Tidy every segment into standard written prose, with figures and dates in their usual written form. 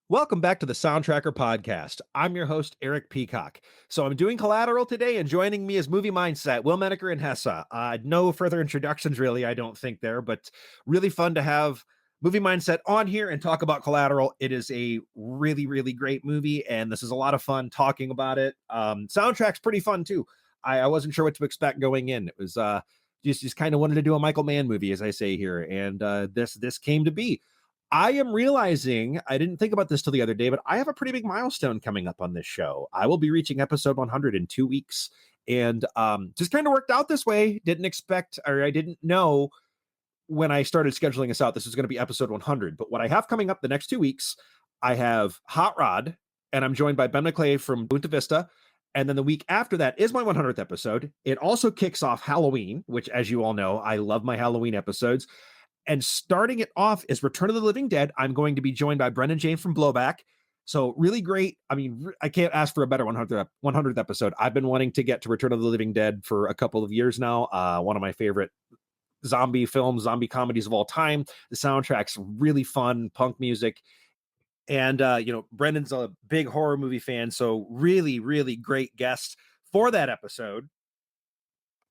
Welcome back to the Soundtracker Podcast. I'm your host, Eric Peacock. So I'm doing Collateral today, and joining me is Movie Mindset, Will Menaker and Hesse. No further introductions, really, I don't think there, but really fun to have Movie Mindset on here and talk about Collateral. It is a really, really great movie, and this is a lot of fun talking about it. Soundtrack's pretty fun, too. I wasn't sure what to expect going in. It was just kind of wanted to do a Michael Mann movie, as I say here, and this came to be. I am realizing, I didn't think about this till the other day, but I have a pretty big milestone coming up on this show. I will be reaching episode 100 in 2 weeks. And just kind of worked out this way. Didn't expect, or I didn't know when I started scheduling this out, this was going to be episode 100. But what I have coming up the next 2 weeks, I have Hot Rod, and I'm joined by Ben McClay from Bunta Vista. And then the week after that is my 100th episode. It also kicks off Halloween, which, as you all know, I love my Halloween episodes. And starting it off is Return of the Living Dead. I'm going to be joined by Brendan James from Blowback. So really great. I mean, I can't ask for a better 100th episode. I've been wanting to get to Return of the Living Dead for a couple of years now. One of my favorite zombie films, zombie comedies of all time. The soundtrack's really fun, punk music. And, Brendan's a big horror movie fan. So really, really great guest for that episode.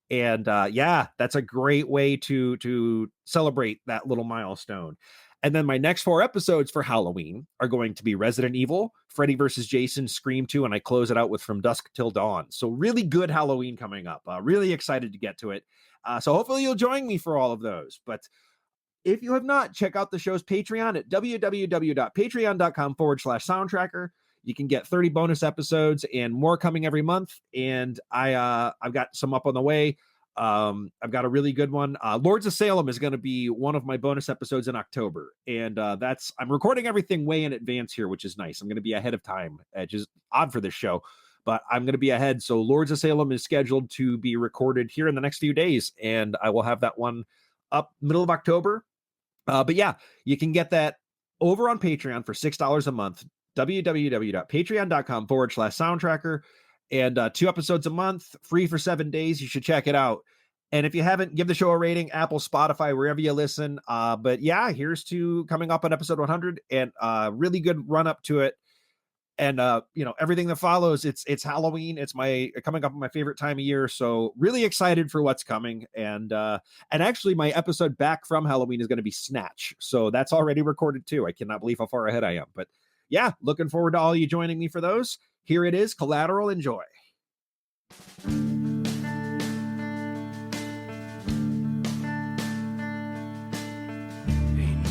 And that's a great way to celebrate that little milestone. And then my next 4 episodes for Halloween are going to be Resident Evil, Freddy vs. Jason, Scream 2, and I close it out with From Dusk Till Dawn. So really good Halloween coming up. Really excited to get to it. So hopefully you'll join me for all of those. But if you have not, check out the show's Patreon at www.patreon.com/soundtracker. You can get 30 bonus episodes and more coming every month. And I've got some up on the way. I've got a really good one. Lords of Salem is going to be one of my bonus episodes in October. And I'm recording everything way in advance here, which is nice. I'm going to be ahead of time, which is odd for this show, but I'm going to be ahead. So Lords of Salem is scheduled to be recorded here in the next few days. And I will have that one up middle of October. But yeah, you can get that over on Patreon for $6 a month. www.patreon.com/soundtracker, and 2 episodes a month, free for 7 days. You should check it out. And if you haven't, give the show a rating, Apple, Spotify, wherever you listen. But yeah, here's to coming up on episode 100, and really good run up to it. And everything that follows, it's Halloween. It's coming up on my favorite time of year. So really excited for what's coming. And actually my episode back from Halloween is going to be Snatch. So that's already recorded too. I cannot believe how far ahead I am, but yeah, looking forward to all you joining me for those. Here it is, Collateral. Enjoy. Ain't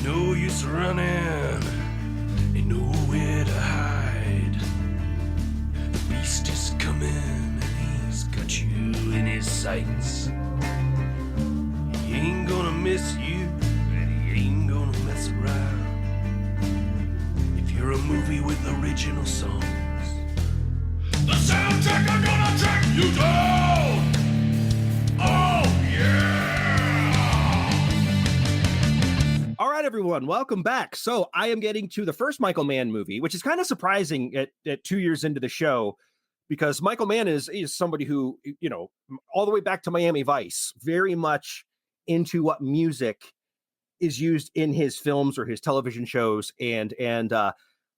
no use running, ain't nowhere to hide. The beast is coming and he's got you in his sights. He ain't gonna miss you and he ain't gonna mess around. You're a movie with original songs. The soundtracker gonna track you down. Oh yeah! All right, everyone, welcome back. So I am getting to the first Michael Mann movie, which is kind of surprising at 2 years into the show, because Michael Mann is somebody who, all the way back to Miami Vice, very much into what music is used in his films or his television shows. And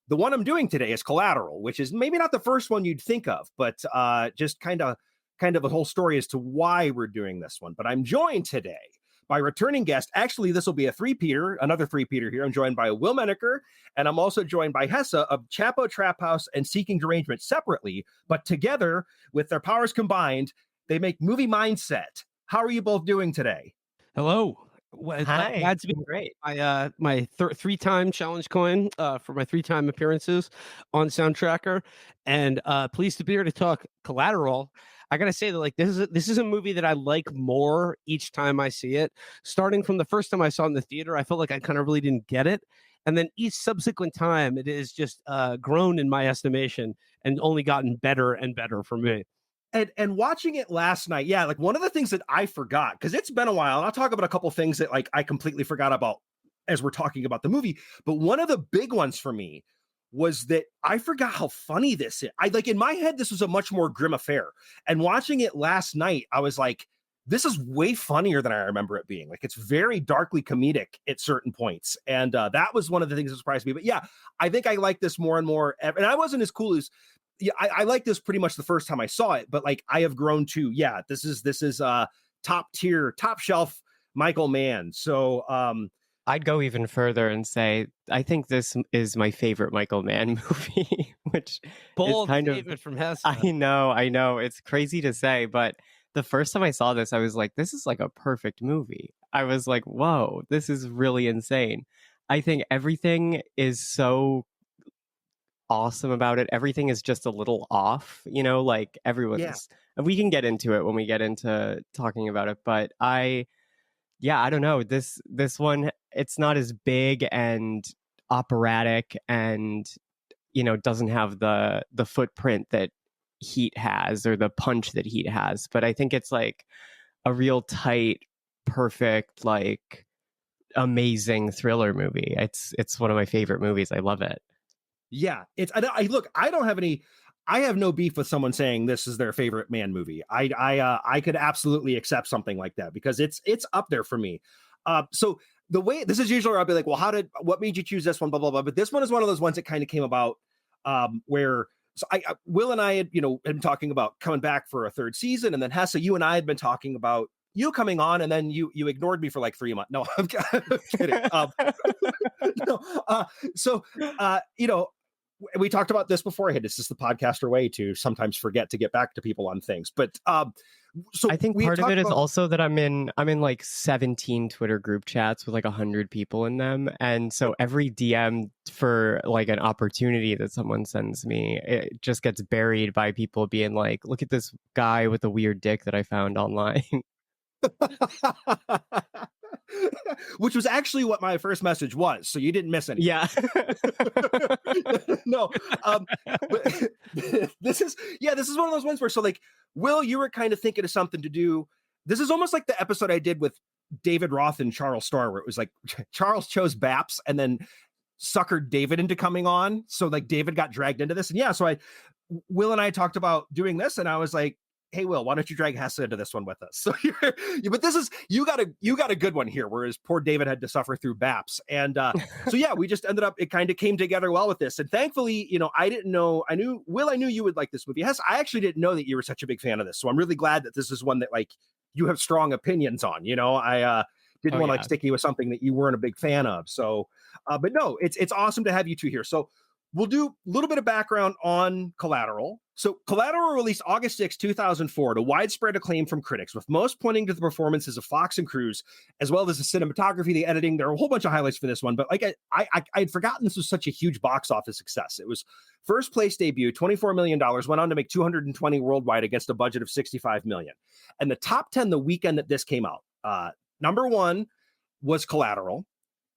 the one I'm doing today is Collateral, which is maybe not the first one you'd think of, but just kind of a whole story as to why we're doing this one. But I'm joined today by returning guest. Actually, this will be another three-peater here. I'm joined by Will Menaker, and I'm also joined by Hesse of Chapo, Trap House, and Seeking Derangements separately, but together, with their powers combined, they make Movie Mindset. How are you both doing today? Hello. Well, Hi, glad to be great. my 3-time challenge coin for my 3-time appearances on Soundtracker, and pleased to be here to talk Collateral. I gotta say that this is a movie that I like more each time I see it. Starting from the first time I saw it in the theater, I felt like I kind of really didn't get it, and then each subsequent time, it is just grown in my estimation and only gotten better and better for me. And watching it last night, yeah, like one of the things that I forgot, because it's been a while, and I'll talk about a couple things that I completely forgot about as we're talking about the movie. But one of the big ones for me was that I forgot how funny this is. In my head, this was a much more grim affair. And watching it last night, I was like, this is way funnier than I remember it being. Like, it's very darkly comedic at certain points. And that was one of the things that surprised me. But yeah, I think I like this more and more. And I wasn't as cool as, yeah, I like this pretty much the first time I saw it, but like I have grown to, yeah, this is top tier, top shelf Michael Mann. So I'd go even further and say I think this is my favorite Michael Mann movie, which Bold is kind statement of from Hesse. I know. It's crazy to say, but the first time I saw this, I was like, this is like a perfect movie. I was like, whoa, this is really insane. I think everything is so awesome about it. Everything is just a little off, like everyone's, and we can get into it when we get into talking about it, but I don't know. This one, it's not as big and operatic and, doesn't have the footprint that Heat has or the punch that Heat has. But I think it's like a real tight, perfect, like amazing thriller movie. It's one of my favorite movies. I love it. Yeah, I don't have any. I have no beef with someone saying this is their favorite Mann movie. I could absolutely accept something like that because it's up there for me. So the way this is usually where I'll be like, well, what made you choose this one? Blah blah blah. But this one is one of those ones that kind of came about where Will and I had been talking about coming back for a third season, and then Hesse, you and I had been talking about you coming on, and then you ignored me for like 3 months. No, I'm kidding. We talked about this beforehand. It's just the podcaster way to sometimes forget to get back to people on things. But so I think part of it is also that I'm in like 17 Twitter group chats with like 100 people in them. And so every DM for like an opportunity that someone sends me, it just gets buried by people being like, look at this guy with a weird dick that I found online. Which was actually what my first message was, so you didn't miss anything. Yeah. No. But this is one of those ones where, so like, Will, you were kind of thinking of something to do. This is almost like the episode I did with David Roth and Charles Starr, where it was like Charles chose Baps and then suckered David into coming on. So like David got dragged into this. And so Will and I talked about doing this, and I was like, hey, Will, why don't you drag Hesse into this one with us? So but this is, you got a good one here, whereas poor David had to suffer through Baps. And so yeah, we just ended up, it kind of came together well with this. And thankfully, I knew you would like this movie. Hesse, I actually didn't know that you were such a big fan of this. So I'm really glad that this is one that like you have strong opinions on. I didn't want to like stick you with something that you weren't a big fan of. So, but no, it's awesome to have you two here. So we'll do a little bit of background on Collateral. So Collateral released August 6, 2004 to widespread acclaim from critics, with most pointing to the performances of Fox and Cruz, as well as the cinematography, the editing. There are a whole bunch of highlights for this one, but like I'd forgotten this was such a huge box office success. It was first place debut, $24 million, went on to make 220 worldwide against a budget of 65 million. And the top 10 the weekend that this came out, number 1 was Collateral.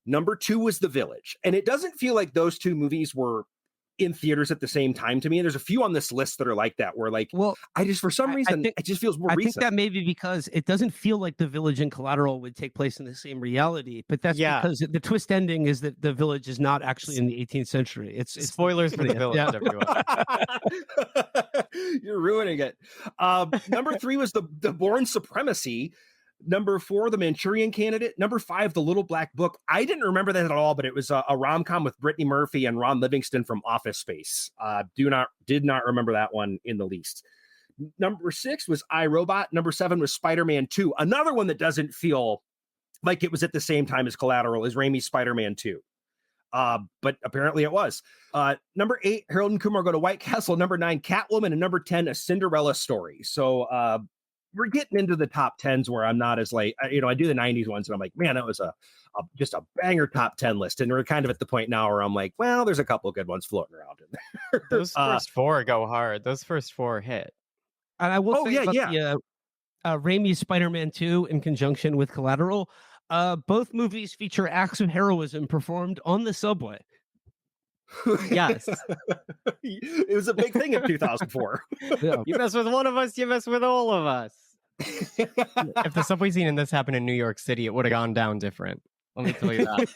Number 2 was The Village. And it doesn't feel like those two movies were in theaters at the same time to me. And there's a few on this list that are like that, where like, well, I just, for some reason, it just feels more recent. I think that may be because it doesn't feel like The Village and Collateral would take place in the same reality, but that's because the twist ending is that The Village is not actually in the 18th century. It's spoilers for The Village, everyone. You're ruining it. Number 3 was the Bourne Supremacy. Number 4, The Manchurian Candidate. Number 5, The Little Black Book. I didn't remember that at all, but it was a rom-com with Brittany Murphy and Ron Livingston from Office Space. Did not remember that one in the least. Number 6 was iRobot. Number 7 was Spider-Man 2. Another one that doesn't feel like it was at the same time as Collateral is Raimi's Spider-Man 2. But apparently it was. Number 8, Harold and Kumar Go to White Castle. Number 9, Catwoman. And number 10, A Cinderella Story. So, we're getting into the top 10s where I'm not as like, I do the 90s ones and I'm like, man, that was just a banger top 10 list. And we're kind of at the point now where I'm like, well, there's a couple of good ones floating around in there. Those first 4 go hard. Those first 4 hit. And I will say about the Raimi's Spider-Man 2 in conjunction with Collateral, both movies feature acts of heroism performed on the subway. Yes. It was a big thing in 2004. Yeah. You mess with one of us, you mess with all of us. If the subway scene in this happened in New York City, it would have gone down different. Let me tell you that.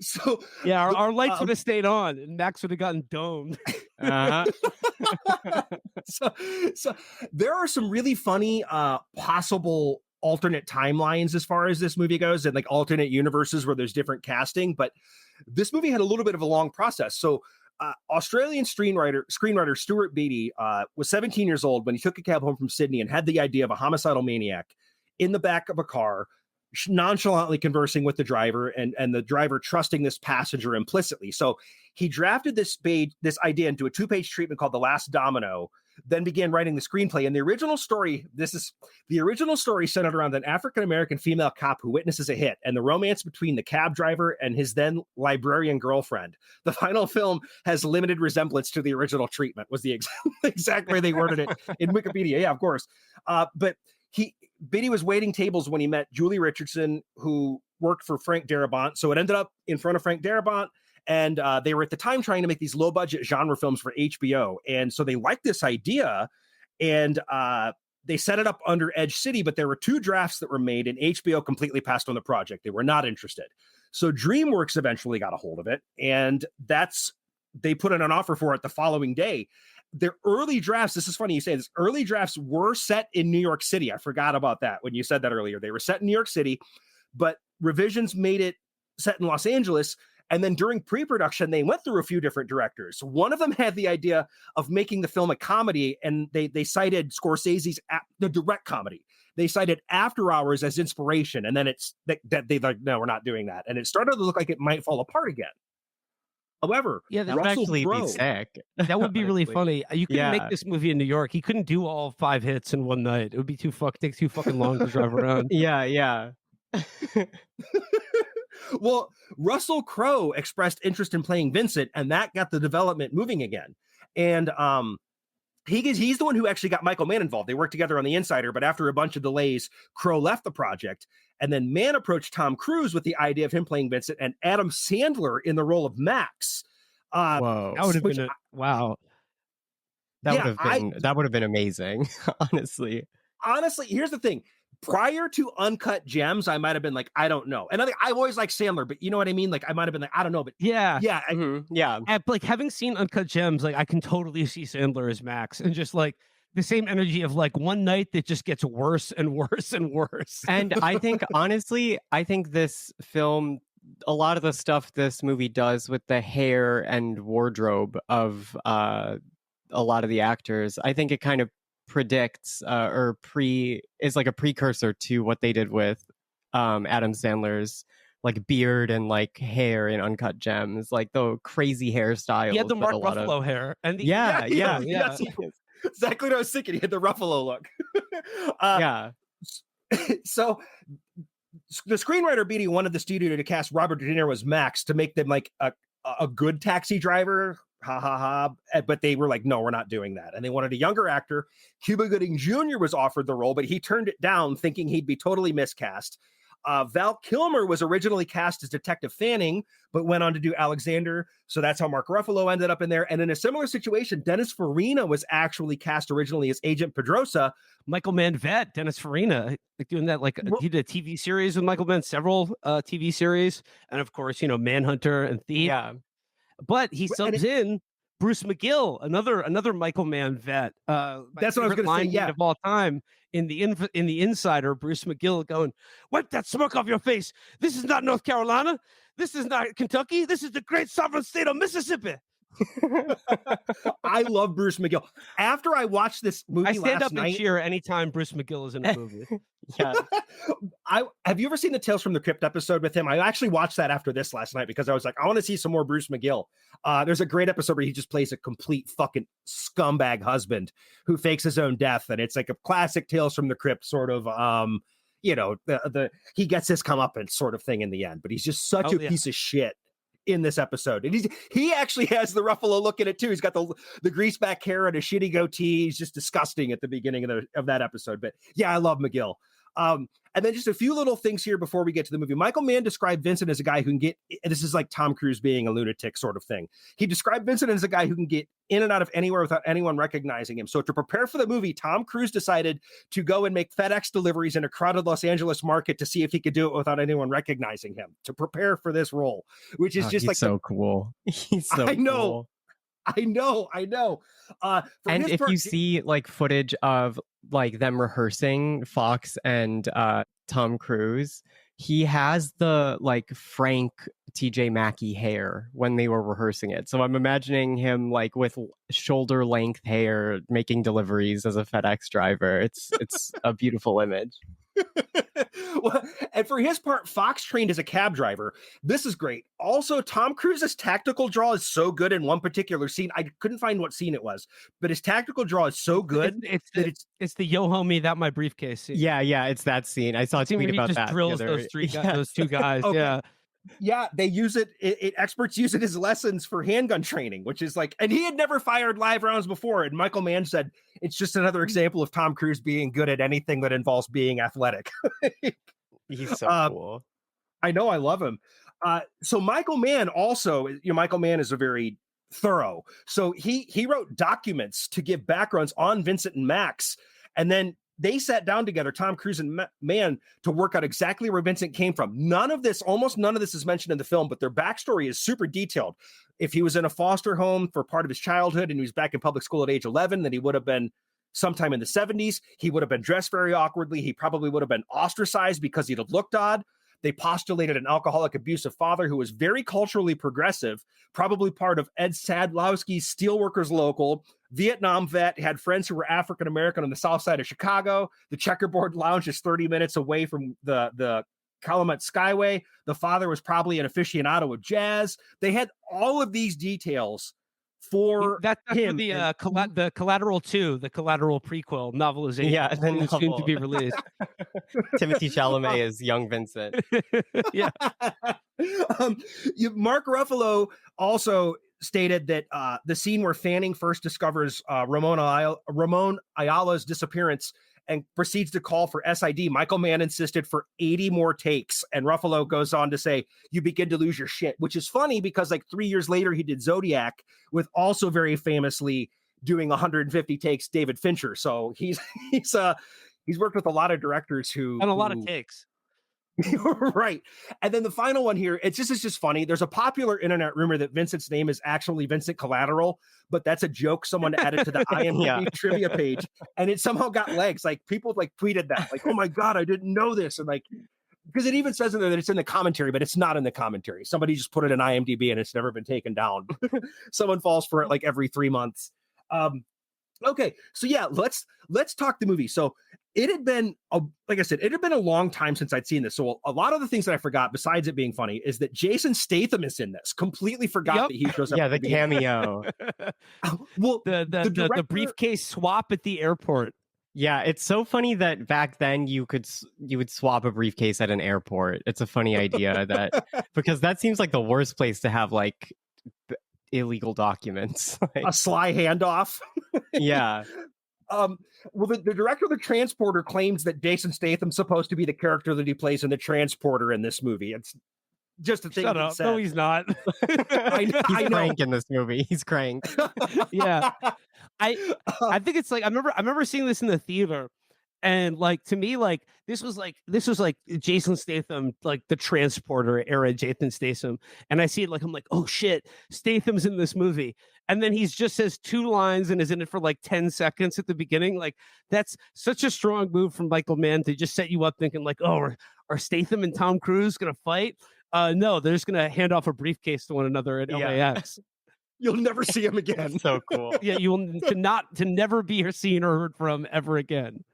So Yeah, our lights would have stayed on, and Max would have gotten domed. Uh-huh. so there are some really funny possible alternate timelines as far as this movie goes, and like alternate universes where there's different casting. But this movie had a little bit of a long process. So Australian screenwriter Stuart Beattie was 17 years old when he took a cab home from Sydney and had the idea of a homicidal maniac in the back of a car, nonchalantly conversing with the driver, and the driver trusting this passenger implicitly. So he drafted this idea into a 2-page treatment called The Last Domino, then began writing the screenplay. And the original story centered around an African-American female cop who witnesses a hit and the romance between the cab driver and his then librarian girlfriend. The final film has limited resemblance to the original treatment, was the exact way they worded it in Wikipedia. Yeah, of course. But Beattie was waiting tables when he met Julie Richardson, who worked for Frank Darabont. So it ended up in front of Frank Darabont, and they were at the time trying to make these low-budget genre films for HBO. And so they liked this idea, and they set it up under Edge City, but there were 2 drafts that were made, and HBO completely passed on the project. They were not interested. So DreamWorks eventually got a hold of it, and they put in an offer for it the following day. Their early drafts, this is funny you say this, early drafts were set in New York City. I forgot about that when you said that earlier. They were set in New York City, but revisions made it set in Los Angeles. And then during pre-production, they went through a few different directors. One of them had the idea of making the film a comedy, and they cited Scorsese's the direct comedy. They cited After Hours as inspiration, and then that they like, no, we're not doing that. And it started to look like it might fall apart again. However, yeah, that would actually be sick. That would be really funny. You couldn't make this movie in New York. He couldn't do all 5 hits in one night. It would be take too fucking long to drive around. Yeah. Well, Russell Crowe expressed interest in playing Vincent, and that got the development moving again. And he's the one who actually got Michael Mann involved. They worked together on The Insider, but after a bunch of delays, Crowe left the project. And then Mann approached Tom Cruise with the idea of him playing Vincent and Adam Sandler in the role of Max. Whoa. That would have been wow. That would have been amazing, honestly. Honestly, here's the thing. Prior to Uncut Gems, I might have been like, I don't know. And I always like Sandler, but you know what I mean? Like, I might have been like, I don't know. But yeah. And, like, having seen Uncut Gems, like, I can totally see Sandler as Max, and just like the same energy of like one night that just gets worse and worse and worse. And I think, honestly, this film, a lot of the stuff this movie does with the hair and wardrobe of a lot of the actors, I think it kind of predicts is like a precursor to what they did with Adam Sandler's like beard and like hair in Uncut Gems, like the crazy hairstyles. He had the Mark Ruffalo hair, and yeah. Exactly what I was thinking. He had the Ruffalo look. So the screenwriter Beattie wanted the studio to cast Robert De Niro as Max to make them like a good taxi driver. But they were like, no, we're not doing that. And they wanted a younger actor. Cuba Gooding Jr. was offered the role, but he turned it down, thinking he'd be totally miscast. Val Kilmer was originally cast as Detective Fanning, but went on to do Alexander. So that's how Mark Ruffalo ended up in there. And in a similar situation, Dennis Farina was actually cast originally as Agent Pedrosa. Michael Mann vet, Dennis Farina, like doing that, like he did a TV series with Michael Mann, several TV series. And of course, Manhunter and Thief. Yeah. But he subs in Bruce McGill, another Michael Mann vet. That's what I was going to say. Yeah, of all time in the Insider, Bruce McGill going, "Wipe that smoke off your face. This is not North Carolina. This is not Kentucky. This is the great sovereign state of Mississippi." I love Bruce McGill. After I watched this movie, I stand up night, and cheer anytime Bruce McGill is in a movie. Yeah. Have you ever seen the Tales from the Crypt episode with him? I actually watched that after this last night because I was like, I want to see some more Bruce McGill. There's a great episode where he just plays a complete fucking scumbag husband who fakes his own death, and it's like a classic Tales from the Crypt sort of he gets his comeuppance sort of thing in the end, but he's just such a piece of shit in this episode. And he actually has the Ruffalo look in it too. He's got the grease back hair and a shitty goatee. He's just disgusting at the beginning of that episode. But yeah, I love McGill. And then just a few little things here before we get to the movie. Michael Mann described Vincent as a guy who can get, this is like Tom Cruise being a lunatic sort of thing. He described Vincent as a guy who can get in and out of anywhere without anyone recognizing him. So to prepare for the movie, Tom Cruise decided to go and make FedEx deliveries in a crowded Los Angeles market to see if he could do it without anyone recognizing him, to prepare for this role, which is just like so cool. He's so I know. cool. I know. And if you see like footage of like them rehearsing, Fox and Tom Cruise, he has the like Frank TJ Mackey hair when they were rehearsing it. So I'm imagining him like with shoulder length hair making deliveries as a FedEx driver. It's a beautiful image. Well, and for his part, Fox trained as a cab driver. This is great. Also, Tom Cruise's tactical draw is so good in one particular scene. I couldn't find what scene it was, but his tactical draw is so good it's the yo homie that my briefcase scene. Yeah, it's that scene. I saw a tweet about just that. Drills those those two guys. Okay. Yeah, they use it. Experts use it as lessons for handgun training, which is like, and he had never fired live rounds before. And Michael Mann said it's just another example of Tom Cruise being good at anything that involves being athletic. He's so cool. I know, I love him. So Michael Mann also, Michael Mann is a very thorough. So he wrote documents to give backgrounds on Vincent and Max, and then they sat down together, Tom Cruise and Mann, to work out exactly where Vincent came from. Almost none of this is mentioned in the film, but their backstory is super detailed. If he was in a foster home for part of his childhood and he was back in public school at age 11, then he would have been sometime in the 70s. He would have been dressed very awkwardly. He probably would have been ostracized because he'd have looked odd. They postulated an alcoholic, abusive father who was very culturally progressive, probably part of Ed Sadlowski's Steelworkers Local, Vietnam vet, had friends who were African-American on the south side of Chicago. The Checkerboard Lounge is 30 minutes away from the Calumet Skyway. The father was probably an aficionado of jazz. They had all of these details for that's him. The Collateral 2, the Collateral prequel novelization. Yeah, it's soon to be released. Timothy Chalamet is young Vincent. Yeah. Mark Ruffalo also stated that the scene where Fanning first discovers Ramon Ayala's disappearance and proceeds to call for SID, Michael Mann insisted for 80 more takes. And Ruffalo goes on to say, you begin to lose your shit, which is funny because like 3 years later, he did Zodiac with also very famously doing 150 takes, David Fincher. So he's worked with a lot of directors and a lot of takes. Right. And then the final one here, it's just funny. There's a popular internet rumor that Vincent's name is actually Vincent Collateral, but that's a joke someone added to the IMDb trivia page, and it somehow got legs. Like people like tweeted that, like, oh my God, I didn't know this. And like, because it even says in there that it's in the commentary, but it's not in the commentary. Somebody just put it in IMDb and it's never been taken down. Someone falls for it like every 3 months. Okay, so yeah, let's talk the movie. So it had been, like I said, it had been a long time since I'd seen this. So a lot of the things that I forgot, besides it being funny, is that Jason Statham is in this. Completely forgot that he shows up. Yeah, the cameo. Well, the briefcase swap at the airport. Yeah, it's so funny that back then you would swap a briefcase at an airport. It's a funny idea because that seems like the worst place to have like illegal documents. A sly handoff. Yeah. Well, the director of The Transporter claims that Jason Statham's supposed to be the character that he plays in The Transporter in this movie. It's just a thing. Shut up. No, he's not. I know. Crank in this movie. He's Crank. Yeah. I think it's like I remember seeing this in the theater, and like to me, like this was like Jason Statham, like the Transporter era Jason Statham, and I see it like I'm like, oh shit, Statham's in this movie, and then he's just says 2 lines and is in it for like 10 seconds at the beginning. Like that's such a strong move from Michael Mann to just set you up thinking like, oh, are Statham and Tom Cruise gonna fight? No, they're just gonna hand off a briefcase to one another at LAX. You'll never see him again. So cool. Yeah, you will to never be seen or heard from ever again.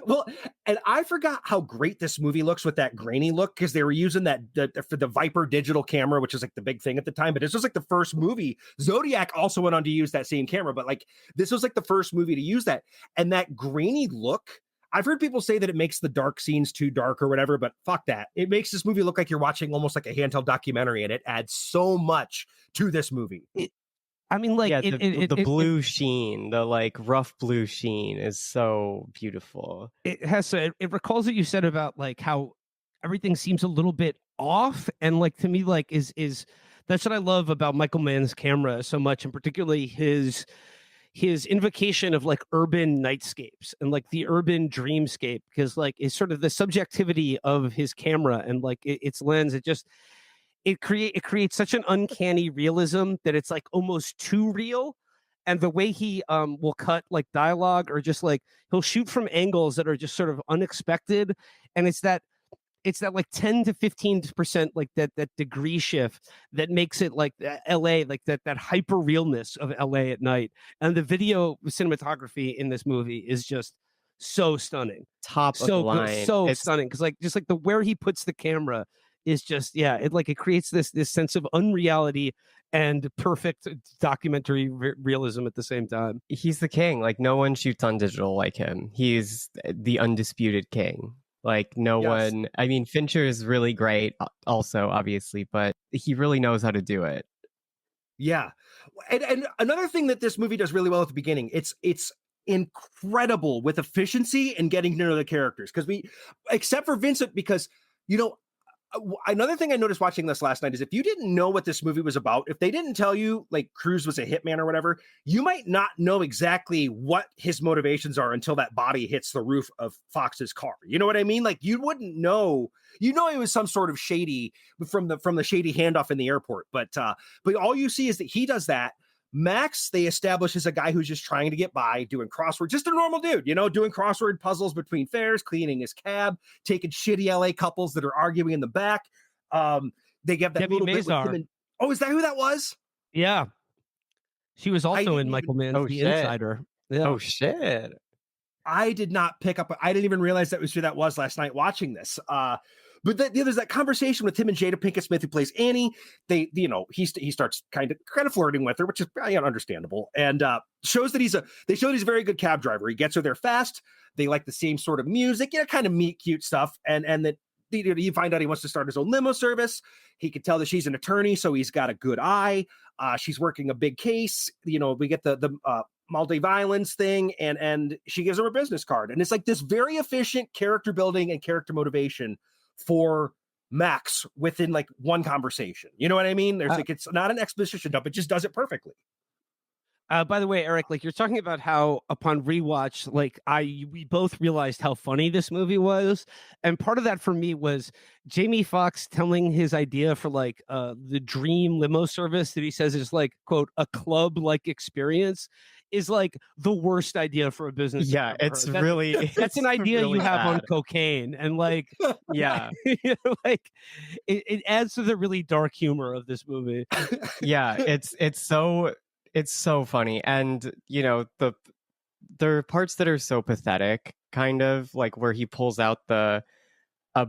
Well, and I forgot how great this movie looks with that grainy look, because they were using that for the Viper digital camera, which is like the big thing at the time. But this was like the first movie. Zodiac also went on to use that same camera, but like this was like the first movie to use that. And that grainy look, I've heard people say that it makes the dark scenes too dark or whatever, but fuck that. It makes this movie look like you're watching almost like a handheld documentary, and it adds so much to this movie. I mean, like Yeah, the it blue sheen, the like rough blue sheen is so beautiful. it has it recalls what you said about like how everything seems a little bit off, and like to me like is that's what I love about Michael Mann's camera so much, and particularly his invocation of like urban nightscapes and like the urban dreamscape, because like it's sort of the subjectivity of his camera and like its lens. It creates such an uncanny realism that it's like almost too real. And the way he will cut like dialogue, or just like he'll shoot from angles that are just sort of unexpected, and it's that like 10 to 15% like that degree shift that makes it like LA, like that hyper realness of LA at night. And the video cinematography in this movie is just so stunning. Top of the So good, line. so It's stunning, because like just like the where he puts the camera is just, yeah, it creates this sense of unreality and perfect documentary realism at the same time. He's the king. Like no one shoots on digital like him. He's the undisputed king. Like no Yes. one. I mean, Fincher is really great, also obviously, but he really knows how to do it. Yeah. And another thing that this movie does really well at the beginning, it's incredible with efficiency and getting to know the characters. Because except for Vincent, because, you know, another thing I noticed watching this last night is if you didn't know what this movie was about, if they didn't tell you like Cruise was a hitman or whatever, you might not know exactly what his motivations are until that body hits the roof of Fox's car. You know what I mean? Like you wouldn't know. You know, it was some sort of shady from the shady handoff in the airport, but all you see is that he does that. Max, they establish as a guy who's just trying to get by, doing crossword, just a normal dude, you know, doing crossword puzzles between fares, cleaning his cab, taking shitty LA couples that are arguing in the back. They get that Debbie little bit with Mazar. him and, oh, is that who that was? Yeah, she was also didn't in Michael Mann's Oh, The shit. Insider. Yeah. Oh shit! I did not pick up. I didn't even realize that was who that was last night watching this. But there's that conversation with him and Jada Pinkett Smith, who plays Annie. They, you know, he starts kind of flirting with her, which is understandable, and shows that they show that he's a very good cab driver. He gets her there fast. They like the same sort of music, kind of meet cute stuff, and that you find out he wants to start his own limo service. He can tell that she's an attorney, so he's got a good eye. She's working a big case. You know, we get the multi-violence thing, and she gives him a business card, and it's like this very efficient character building and character motivation for Max within like one conversation. You know what I mean? There's like, it's not an exposition dump. It just does it perfectly. By the way, Eric, like you're talking about how upon rewatch, like we both realized how funny this movie was, and part of that for me was Jamie Foxx telling his idea for like the dream limo service that he says is like, quote, a club-like experience, is like the worst idea for a business. Yeah, it's that's, really that's an idea really you have bad. on cocaine, and like, Yeah, you know, like it adds to the really dark humor of this movie. yeah, it's so funny, and you know there are parts that are so pathetic, kind of like where he pulls out a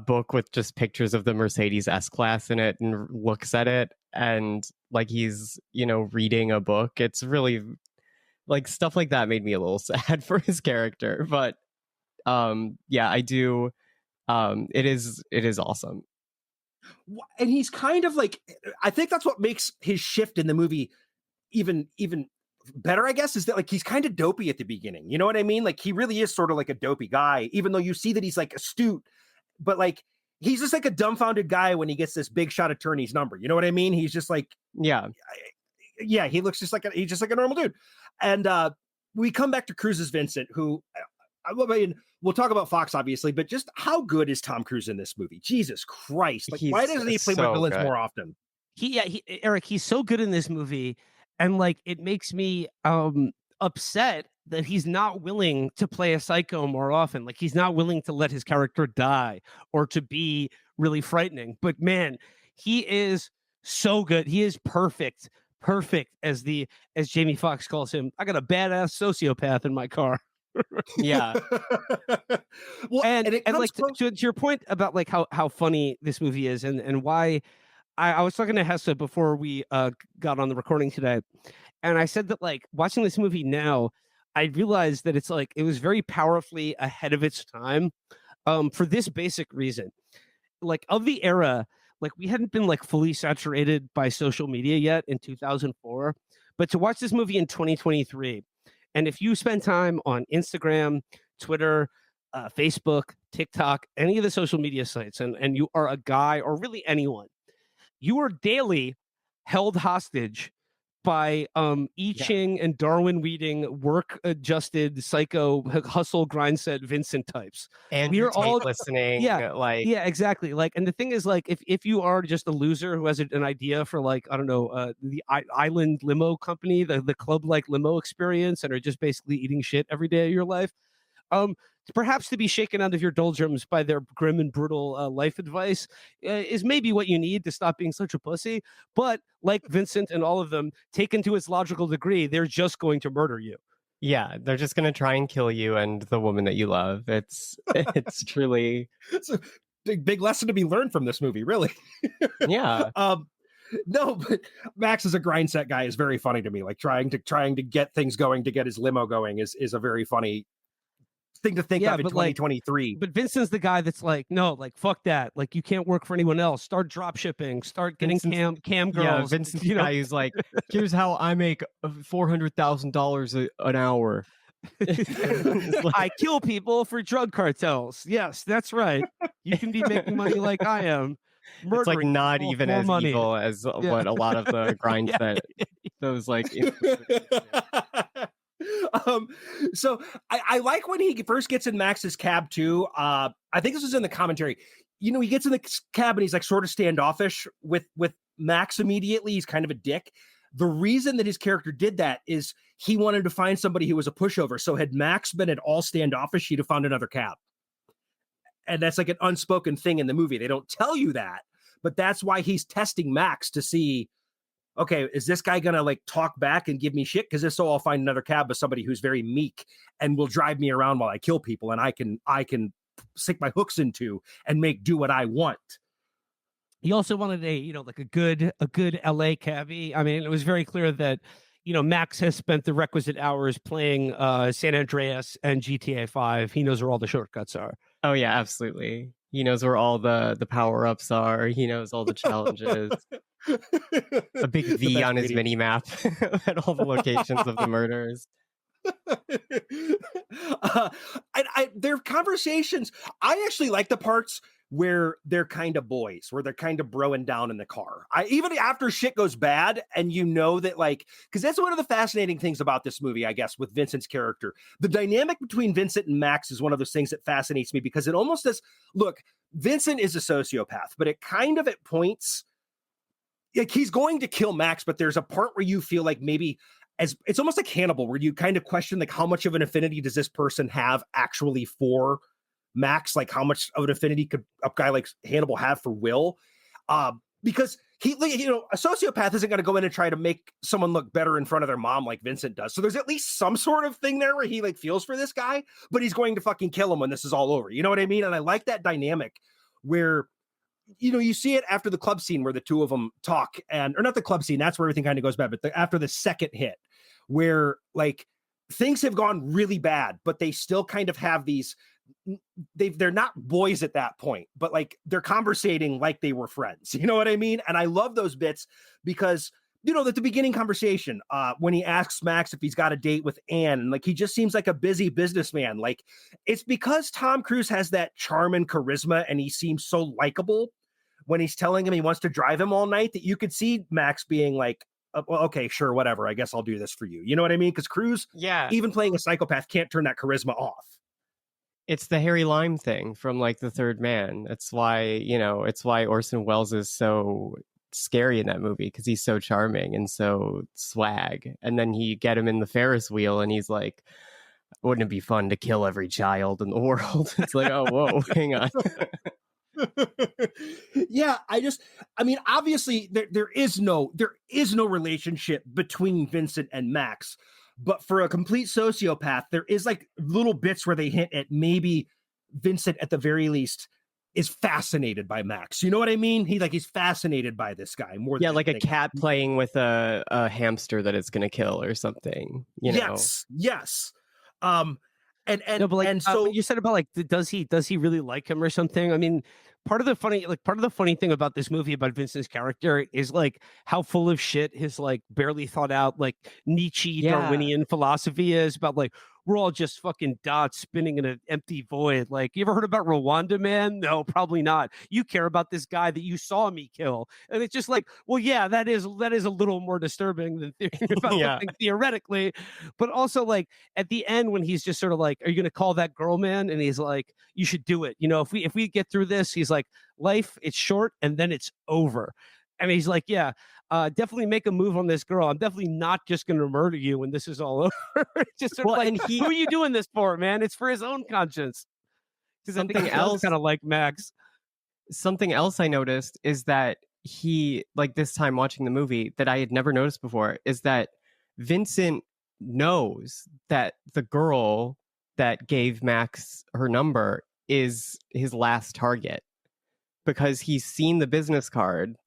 book with just pictures of the Mercedes S-Class in it and looks at it, and like he's, you know, reading a book. It's really like stuff like that made me a little sad for his character, but yeah, I do. It is awesome. And he's kind of like, I think that's what makes his shift in the movie even better, I guess, is that like he's kind of dopey at the beginning. You know what I mean? Like he really is sort of like a dopey guy, even though you see that he's like astute, but like he's just like a dumbfounded guy when he gets this big shot attorney's number. You know what I mean? He's just like, yeah, he looks just like he's just like a normal dude. And we come back to Cruise's Vincent, who I mean, we'll talk about Fox obviously, but just how good is Tom Cruise in this movie? Jesus Christ! Like, why doesn't he play so my villains good. more often? Eric, he's so good in this movie, and like it makes me upset that he's not willing to play a psycho more often. Like he's not willing to let his character die or to be really frightening. But man, he is so good. He is perfect as Jamie Foxx calls him. I got a badass sociopath in my car. Yeah. Well, and like close. to your point about like how funny this movie is, and why I was talking to Hesse before we got on the recording today, and I said that like watching this movie now, I realized that it's like it was very powerfully ahead of its time, for this basic reason. Like of the era, like we hadn't been like fully saturated by social media yet in 2004, But to watch this movie in 2023, and if you spend time on Instagram, Twitter, Facebook, TikTok, any of the social media sites, and you are a guy or really anyone, you are daily held hostage by I Ching and Darwin Weeding, work adjusted psycho hustle grindset Vincent types. And We are all listening. yeah, Like, yeah, exactly. Like, and the thing is, like, if you are just a loser who has an idea for, like, I don't know, the island limo company, the club like limo experience, and are just basically eating shit every day of your life, um, perhaps to be shaken out of your doldrums by their grim and brutal life advice is maybe what you need to stop being such a pussy. But like Vincent and all of them, taken to its logical degree, they're just going to murder you. yeah, they're just gonna try and kill you and the woman that you love. It's truly It's a big lesson to be learned from this movie, really. yeah. No, but Max as a grindset guy is very funny to me. Like trying to get things going, to get his limo going is a very funny thing to think of in 2023. But Vincent's the guy that's like, no, like, fuck that. Like, you can't work for anyone else. Start drop shipping. Start getting cam girls. Yeah, Vincent's the guy who's like, here's how I make $400,000 an hour. I kill people for drug cartels. Yes, that's right. You can be making money like I am. It's like not even as money. evil as what a lot of the grindset those like. So I like when he first gets in Max's cab too. I think this was in the commentary. You know, he gets in the cab and he's like sort of standoffish with Max immediately. He's kind of a dick. The reason that his character did that is he wanted to find somebody who was a pushover. So had Max been at all standoffish, he'd have found another cab. And that's like an unspoken thing in the movie. They don't tell you that, but that's why he's testing Max to see, okay, is this guy going to like talk back and give me shit? Because if so, I'll find another cab with somebody who's very meek and will drive me around while I kill people, and I can sink my hooks into and do what I want. He also wanted like a good LA cabbie. I mean, it was very clear that, Max has spent the requisite hours playing San Andreas and GTA 5. He knows where all the shortcuts are. Oh yeah, absolutely. He knows where all the power-ups are. He knows all the challenges. A big V on his mini map at all the locations of the murders. Their conversations, I actually like the parts where they're kind of boys, where they're kind of broing down in the car. Even after shit goes bad, and that, like, because that's one of the fascinating things about this movie, I guess, with Vincent's character. The dynamic between Vincent and Max is one of those things that fascinates me, because it almost does. Look, Vincent is a sociopath, but it kind of at points, like, he's going to kill Max, but there's a part where you feel like maybe it's almost like Hannibal, where you kind of question, like, how much of an affinity does this person have actually for Max? Like, how much of an affinity could a guy like Hannibal have for Will? Because he, a sociopath isn't going to go in and try to make someone look better in front of their mom like Vincent does. So there's at least some sort of thing there where he like feels for this guy, but he's going to fucking kill him when this is all over. You know what I mean? And I like that dynamic where, you see it after the club scene where the two of them talk, or not the club scene, that's where everything kind of goes bad, but after the second hit, where like things have gone really bad, but they still kind of have these, they're not boys at that point, but like they're conversating like they were friends. You know what I mean? And I love those bits because, at the beginning conversation, when he asks Max if he's got a date with Anne, and like he just seems like a busy businessman. Like, it's because Tom Cruise has that charm and charisma, and he seems so likable when he's telling him he wants to drive him all night, that you could see Max being like, well, okay, sure, whatever, I guess I'll do this for you. You know what I mean? Because Cruise, even playing a psychopath, can't turn that charisma off. It's the Harry Lime thing from like The Third Man. It's why, Orson Welles is so scary in that movie, because he's so charming and so swag. And then you get him in the Ferris wheel and he's like, wouldn't it be fun to kill every child in the world? It's like, oh, whoa, hang on. Yeah, obviously there is no relationship between Vincent and Max, but for a complete sociopath, there is like little bits where they hint at maybe Vincent at the very least is fascinated by Max. You know what I mean? He's fascinated by this guy more. Yeah, like a cat playing with a hamster that it's gonna kill or something. Yes. And no, but like, and so you said about like, does he really like him or something? I mean, part of the funny thing about this movie about Vincent's character is like how full of shit his like barely thought out like Nietzsche Yeah. Darwinian philosophy is about like we're all just fucking dots spinning in an empty void. Like, you ever heard about Rwanda, man? No, probably not. You care about this guy that you saw me kill. And it's just like, well, yeah, that is a little more disturbing than thinking about Yeah. something theoretically. But also, like, at the end when he's just sort of like, are you gonna call that girl, man? And he's like, you should do it. You know, if we get through this, he's like, life, it's short and then it's over. And he's like, yeah, definitely make a move on this girl. I'm definitely not just going to murder you when this is all over. It's just sort of like, who are you doing this for, man? It's for his own conscience. Something else, kind of like Max. Something else I noticed is that he, like this time watching the movie that I had never noticed before, is that Vincent knows that the girl that gave Max her number is his last target because he's seen the business card.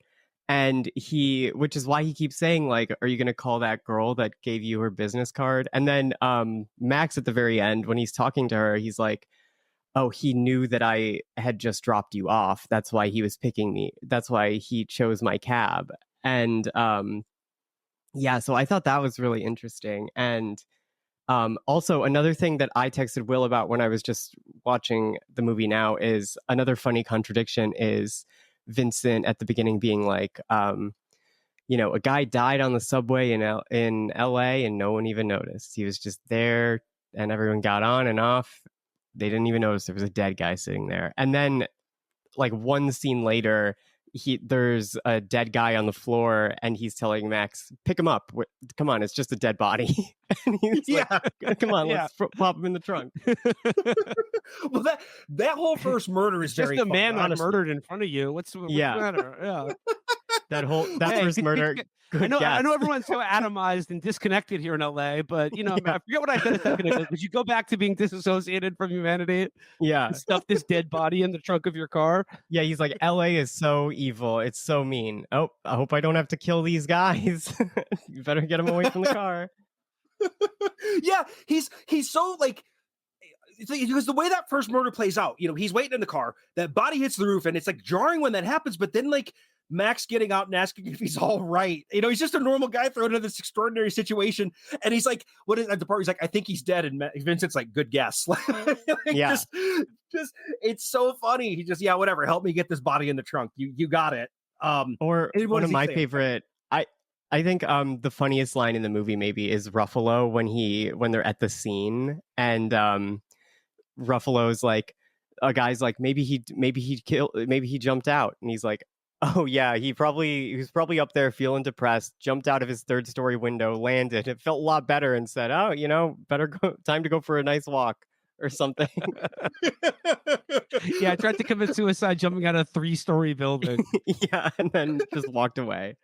And which is why he keeps saying, like, are you going to call that girl that gave you her business card? And then Max at the very end, when he's talking to her, he's like, oh, he knew that I had just dropped you off. That's why he was picking me. That's why he chose my cab. And yeah, so I thought that was really interesting. And also, another thing that I texted Will about when I was just watching the movie now is another funny contradiction is Vincent at the beginning being like, you know, a guy died on the subway in LA and no one even noticed. He was just there and everyone got on and off. They didn't even notice there was a dead guy sitting there. And then like one scene later, there's a dead guy on the floor and he's telling Max, pick him up. Come on, it's just a dead body. And he's like, come on, let's pop him in the trunk. Well, that whole first murder is just very a man fun, that murdered in front of you. What's the matter? Yeah. That first murder. I know everyone's so atomized and disconnected here in LA, but you know, I forget what I said a second ago. Did you go back to being disassociated from humanity? Yeah. And stuff this dead body in the trunk of your car. Yeah, he's like, LA is so evil. It's so mean. Oh, I hope I don't have to kill these guys. You better get them away from the car. Yeah, he's so like, because the way that first murder plays out, you know, he's waiting in the car, that body hits the roof, and it's like jarring when that happens, but then like Max getting out and asking if he's all right. You know, he's just a normal guy thrown into this extraordinary situation. And he's like, what is at the part? He's like, I think he's dead. And Vincent's like, good guess. Yeah. Just, it's so funny. He just, yeah, whatever. Help me get this body in the trunk. You got it. Or one of my favorite, I think the funniest line in the movie maybe is Ruffalo when they're at the scene and Ruffalo's like, a guy's like, maybe he jumped out, and he's like, oh yeah, he was probably up there feeling depressed, jumped out of his third-story window, landed, it felt a lot better, and said, oh, you know, time to go for a nice walk or something. Yeah, I tried to commit suicide jumping out of a 3-story building. Yeah, and then just walked away.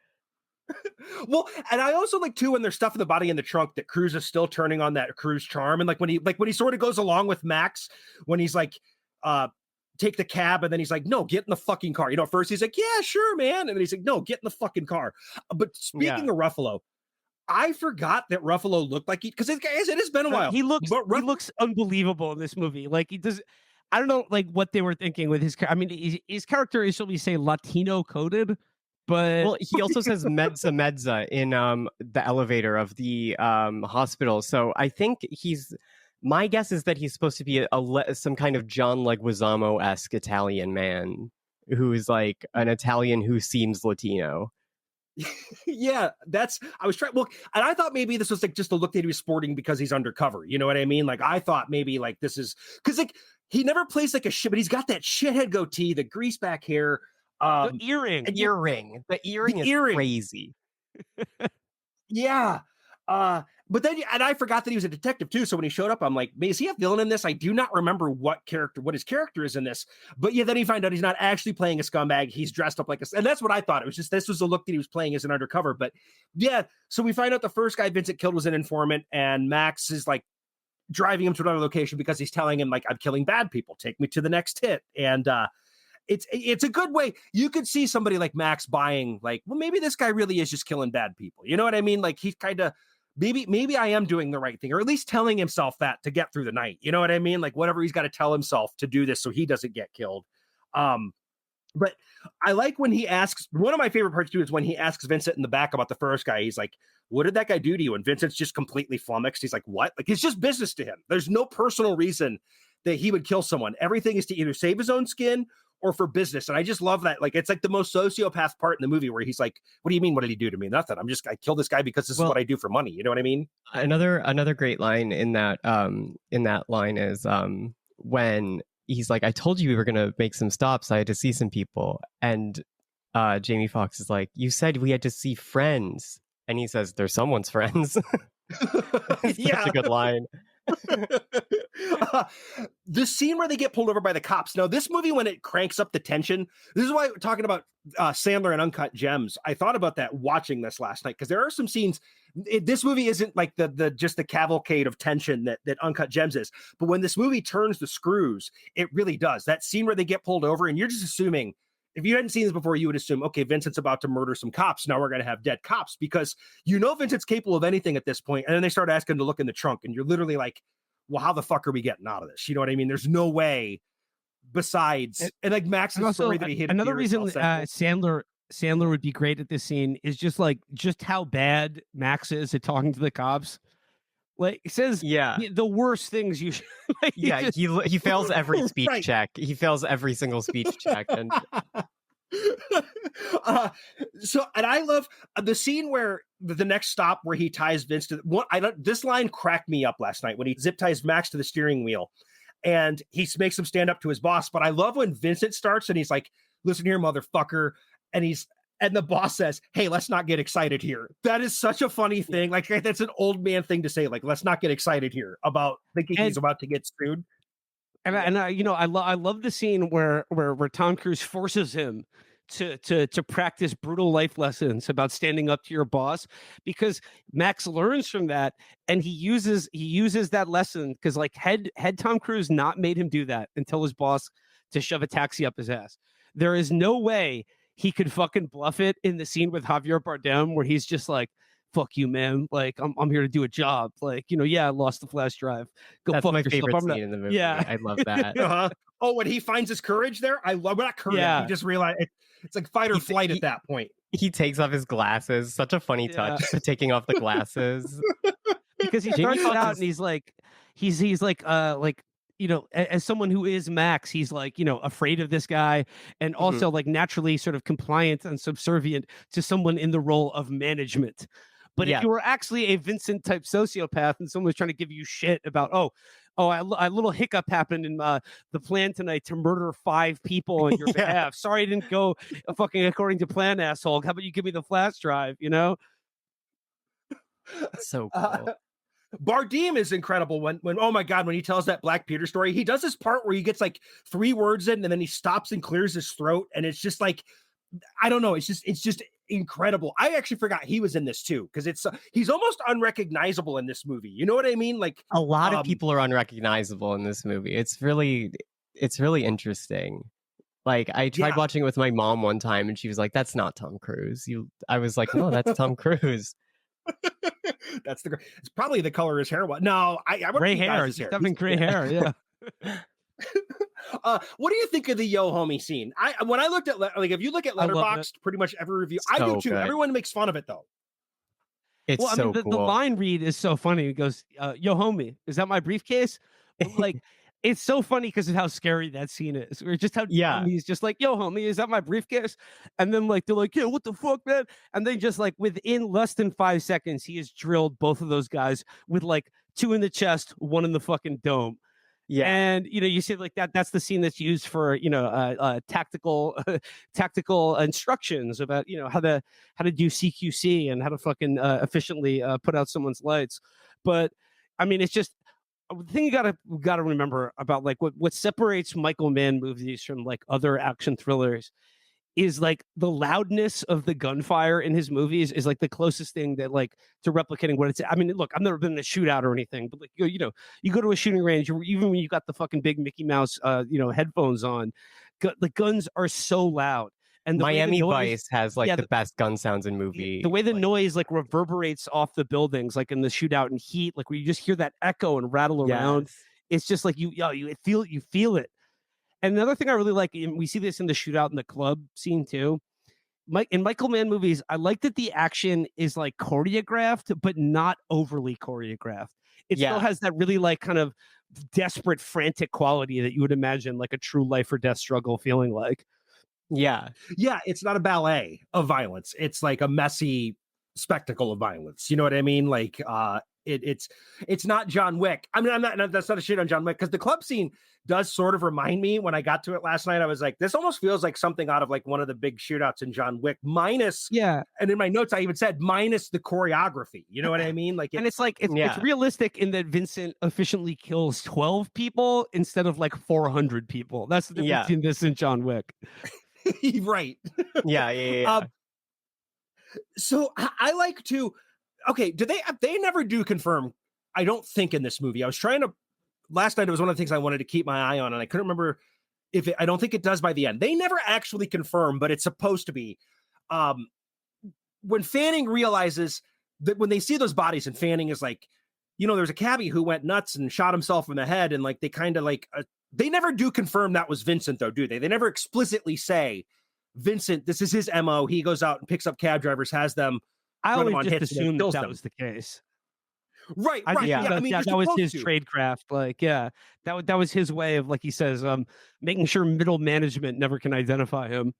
Well, and I also like too when there's stuff in the body in the trunk that Cruz is still turning on that Cruz charm, and like when he sort of goes along with Max when he's like, take the cab, and then he's like, no, get in the fucking car. You know, at first he's like, yeah, sure, man, and then he's like, no, get in the fucking car. But speaking of Ruffalo, I forgot that Ruffalo looked like because it has been a while. He looks unbelievable in this movie. Like he does. I don't know, like what they were thinking with his. I mean, his character is, shall we say, Latino coded. But well, he also says mezza in the elevator of the hospital. So I think my guess is that he's supposed to be some kind of John Leguizamo-esque Italian man who is like an Italian who seems Latino. Yeah, I was trying. Well, and I thought maybe this was like just the look that he was sporting because he's undercover. You know what I mean? Like I thought maybe like this is because like he never plays like a shit, but he's got that shithead goatee, the grease back hair. The earring. The earring is crazy. Yeah. But then, and I forgot that he was a detective too. So when he showed up, I'm like, is he a villain in this? I do not remember what his character is in this. But yeah, then you find out he's not actually playing a scumbag. He's dressed up like and that's what I thought. It was just, this was the look that he was playing as an undercover. But yeah, so we find out the first guy Vincent killed was an informant, and Max is like driving him to another location because he's telling him like, I'm killing bad people. Take me to the next hit. And, it's a good way. You could see somebody like Max buying like, well, maybe this guy really is just killing bad people. You know what I mean? Like he's kind of, maybe I am doing the right thing, or at least telling himself that to get through the night. You know what I mean? Like whatever he's got to tell himself to do this so he doesn't get killed. But I like when he asks, one of my favorite parts too is when he asks Vincent in the back about the first guy. He's like, what did that guy do to you? And Vincent's just completely flummoxed. He's like, what? Like, it's just business to him. There's no personal reason that he would kill someone. Everything is to either save his own skin or for business. And I just love that. Like, it's like the most sociopath part in the movie where he's like, what do you mean? What did he do to me? Nothing. I killed this guy because this is what I do for money. You know what I mean? Another great line in that line is when he's like, I told you we were gonna make some stops. I had to see some people. And Jamie Foxx is like, you said we had to see friends. And he says, they're someone's friends. Yeah. Such a good line. The scene where they get pulled over by the cops. Now, this movie, when it cranks up the tension, this is why we're talking about Sandler and Uncut Gems. I thought about that watching this last night because there are some scenes. This movie isn't like the cavalcade of tension that Uncut Gems is, but when this movie turns the screws, it really does. That scene where they get pulled over, and you're just assuming. If you hadn't seen this before, you would assume, okay, Vincent's about to murder some cops. Now we're going to have dead cops because you know Vincent's capable of anything at this point. And then they start asking to look in the trunk, and you're literally like, well, how the fuck are we getting out of this? You know what I mean? There's no way besides. And like Max's story that he hit. Another reason Sandler would be great at this scene is just how bad Max is at talking to the cops. Like, it says the worst things you should. Like, he fails every speech check. He fails every single speech check. And and I love the scene where the next stop where he ties Vince to this line cracked me up last night when he zip ties Max to the steering wheel and he makes him stand up to his boss. But I love when Vincent starts and he's like, listen here, motherfucker. And the boss says, hey, let's not get excited here. That is such a funny thing. Like, that's an old man thing to say. Like, let's not get excited here about thinking he's about to get sued. And I love the scene where Tom Cruise forces him to practice brutal life lessons about standing up to your boss, because Max learns from that and he uses that lesson because like had Tom Cruise not made him do that and tell his boss to shove a taxi up his ass, there is no way he could fucking bluff it in the scene with Javier Bardem where he's just like, fuck you, man. Like, I'm here to do a job. Like, I lost the flash drive. That's fuck my yourself. favorite scene in the movie. Yeah. I love that. Oh, when he finds his courage there? I love that courage. Yeah. He just realized it's like fight or flight at that point. He takes off his glasses. Such a funny touch, taking off the glasses. Because he starts it out and he's like, as someone who is Max, he's like, afraid of this guy and also like naturally sort of compliant and subservient to someone in the role of management. But if you were actually a Vincent type sociopath and someone was trying to give you shit about, a little hiccup happened in the plan tonight to murder 5 people on your behalf. Sorry, I didn't go fucking according to plan, asshole. How about you give me the flash drive, So cool. Bardem is incredible when oh my god, when he tells that Black Peter story, he does this part where he gets like 3 words in and then he stops and clears his throat, and it's just like, I don't know, it's just incredible. I actually forgot he was in this too because he's almost unrecognizable in this movie. You know what I mean? Like, a lot of people are unrecognizable in this movie. It's really interesting. Like, I tried watching it with my mom one time and she was like, that's not Tom Cruise. I was like, no, that's Tom Cruise. It's probably the color of his hair. No, I gray hair. He's having gray hair. Yeah. What do you think of the Yo Homie scene? When I looked at if you look at Letterboxd, pretty much every review, I do too. Good. Everyone makes fun of it though. It's cool. The line read is so funny. He goes, "Yo homie, is that my briefcase?" Like, it's so funny because of how scary that scene is. Or just how he's just like, "Yo homie, is that my briefcase?" And then like they're like, "Yeah, what the fuck, man?" And then just like within less than 5 seconds, he has drilled both of those guys with like 2 in the chest, 1 in the fucking dome. Yeah, and you see like that's the scene that's used for tactical instructions about how to do CQC and how to fucking efficiently put out someone's lights. But I mean, it's just the thing you gotta remember about like what separates Michael Mann movies from like other action thrillers is like the loudness of the gunfire in his movies is like the closest thing that like to replicating what it's. I mean, look, I've never been in a shootout or anything, but like you go to a shooting range, even when you got the fucking big Mickey Mouse headphones on, the guns are so loud. And Miami Vice has like the best gun sounds in movie. The way the noise like reverberates off the buildings, like in the shootout and heat, like where you just hear that echo and rattle around. It's just like you feel it. And another thing I really like, and we see this in the shootout in the club scene too. In Michael Mann movies, I like that the action is like choreographed, but not overly choreographed. It still Yeah. has that really like kind of desperate, frantic quality that you would imagine like a true life or death struggle feeling like. Yeah. Yeah, it's not a ballet of violence. It's like a messy spectacle of violence. You know what I mean? Like it's not John Wick. I mean, that's not a shit on John Wick, because the club scene does sort of remind me, when I got to it last night, I was like, this almost feels like something out of like one of the big shootouts in John Wick, minus, Yeah. and in my notes I even said minus the choreography. You know what I mean? Like And it's like it's Yeah. realistic in that Vincent efficiently kills 12 people instead of like 400 people. That's the difference Yeah. between this and John Wick. right. Yeah. So I like to. Okay, do they never do confirm? I don't think in this movie. I was trying to last night. It was one of the things I wanted to keep my eye on, and I couldn't remember if I don't think it does by the end. They never actually confirm, but it's supposed to be. When Fanning realizes that, when they see those bodies, and Fanning is like, there's a cabbie who went nuts and shot himself in the head, and like they kind of like they never do confirm that was Vincent, though, do they? They never explicitly say, Vincent, this is his MO. He goes out and picks up cab drivers, has them. I Run him always on just hits and then assumed kills that them. was the case. Right. I just Yeah. thought I mean, that you're was his supposed to. tradecraft. Like, yeah, that was his way of, like he says, making sure middle management never can identify him.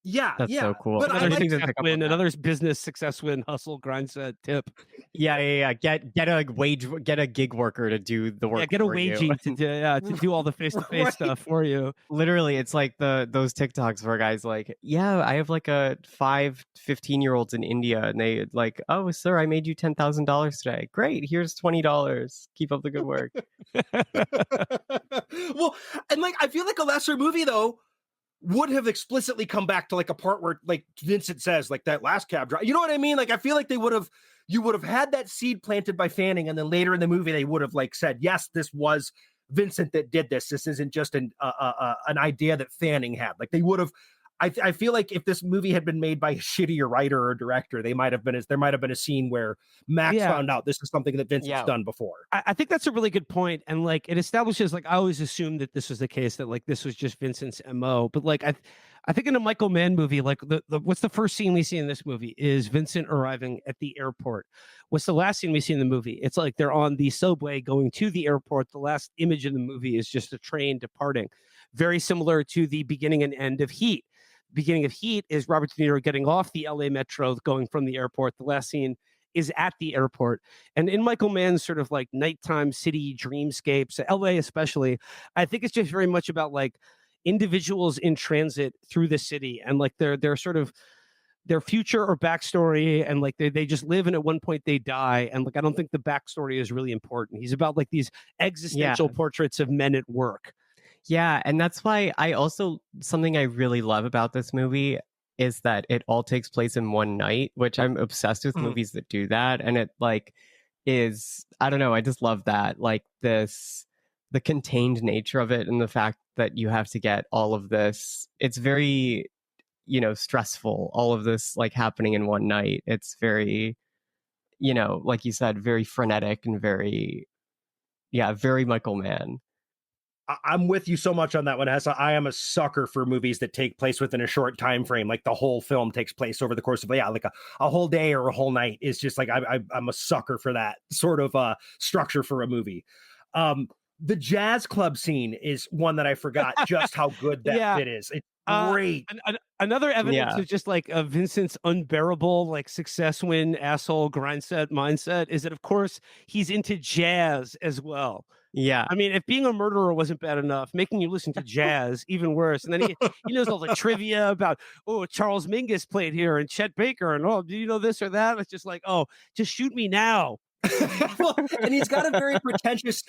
Yeah, That's so cool. But I Another like success pick up win, on that. another business success win, hustle, grindset tip. Yeah. Get a gig worker to do the work. Yeah, get a for you. wagey to do all the face-to-face Right. stuff for you. Literally, it's like those TikToks where guys like, yeah, I have like a 15-year-olds in India, and they like, oh, sir, I made you $10,000 today. Great, here's $20. Keep up the good work. Well, and like I feel like a lesser movie though would have explicitly come back to like a part where like Vincent says like that last cab driver. You know what I mean? Like I feel like you would have had that seed planted by Fanning, and then later in the movie they would have like said, yes, this was Vincent that did this. This isn't just an idea that Fanning had. Like they would have. I feel like if this movie had been made by a shittier writer or director, there might have been a scene where Max found out this is something that Vincent's done before. I think that's a really good point, and like it establishes, like I always assumed that this was the case, that like this was just Vincent's MO. But like I think in a Michael Mann movie, like the what's the first scene we see in this movie is Vincent arriving at the airport. What's the last scene we see in the movie? It's like they're on the subway going to the airport. The last image in the movie is just a train departing. Very similar to the beginning and end of Heat. Beginning of Heat is Robert De Niro getting off the LA Metro, going from the airport. The last scene is at the airport. And in Michael Mann's sort of like nighttime city dreamscapes, LA especially, I think it's just very much about like individuals in transit through the city, and like their sort of their future or backstory, and like they just live, and at one point they die, and like I don't think the backstory is really important. He's about like these existential portraits of men at work. Yeah, and that's why something I really love about this movie is that it all takes place in one night, which I'm obsessed with movies that do that. And it like is, I don't know, I just love that. Like the contained nature of it, and the fact that you have to get all of this. It's very, stressful, all of this like happening in one night. It's very, like you said, very frenetic and very Michael Mann. I'm with you so much on that one, Hesse. I am a sucker for movies that take place within a short time frame. Like the whole film takes place over the course of like a whole day or a whole night. Is just like I'm a sucker for that sort of structure for a movie. The jazz club scene is one that I forgot just how good that bit is. It's great. Another evidence of just like Vincent's unbearable like success win asshole grindset mindset is that of course he's into jazz as well. Yeah. I mean, if being a murderer wasn't bad enough, making you listen to jazz even worse. And then he knows all the trivia about, Charles Mingus played here and Chet Baker, and do you know this or that? It's just like, just shoot me now. Well, and he's got a very pretentious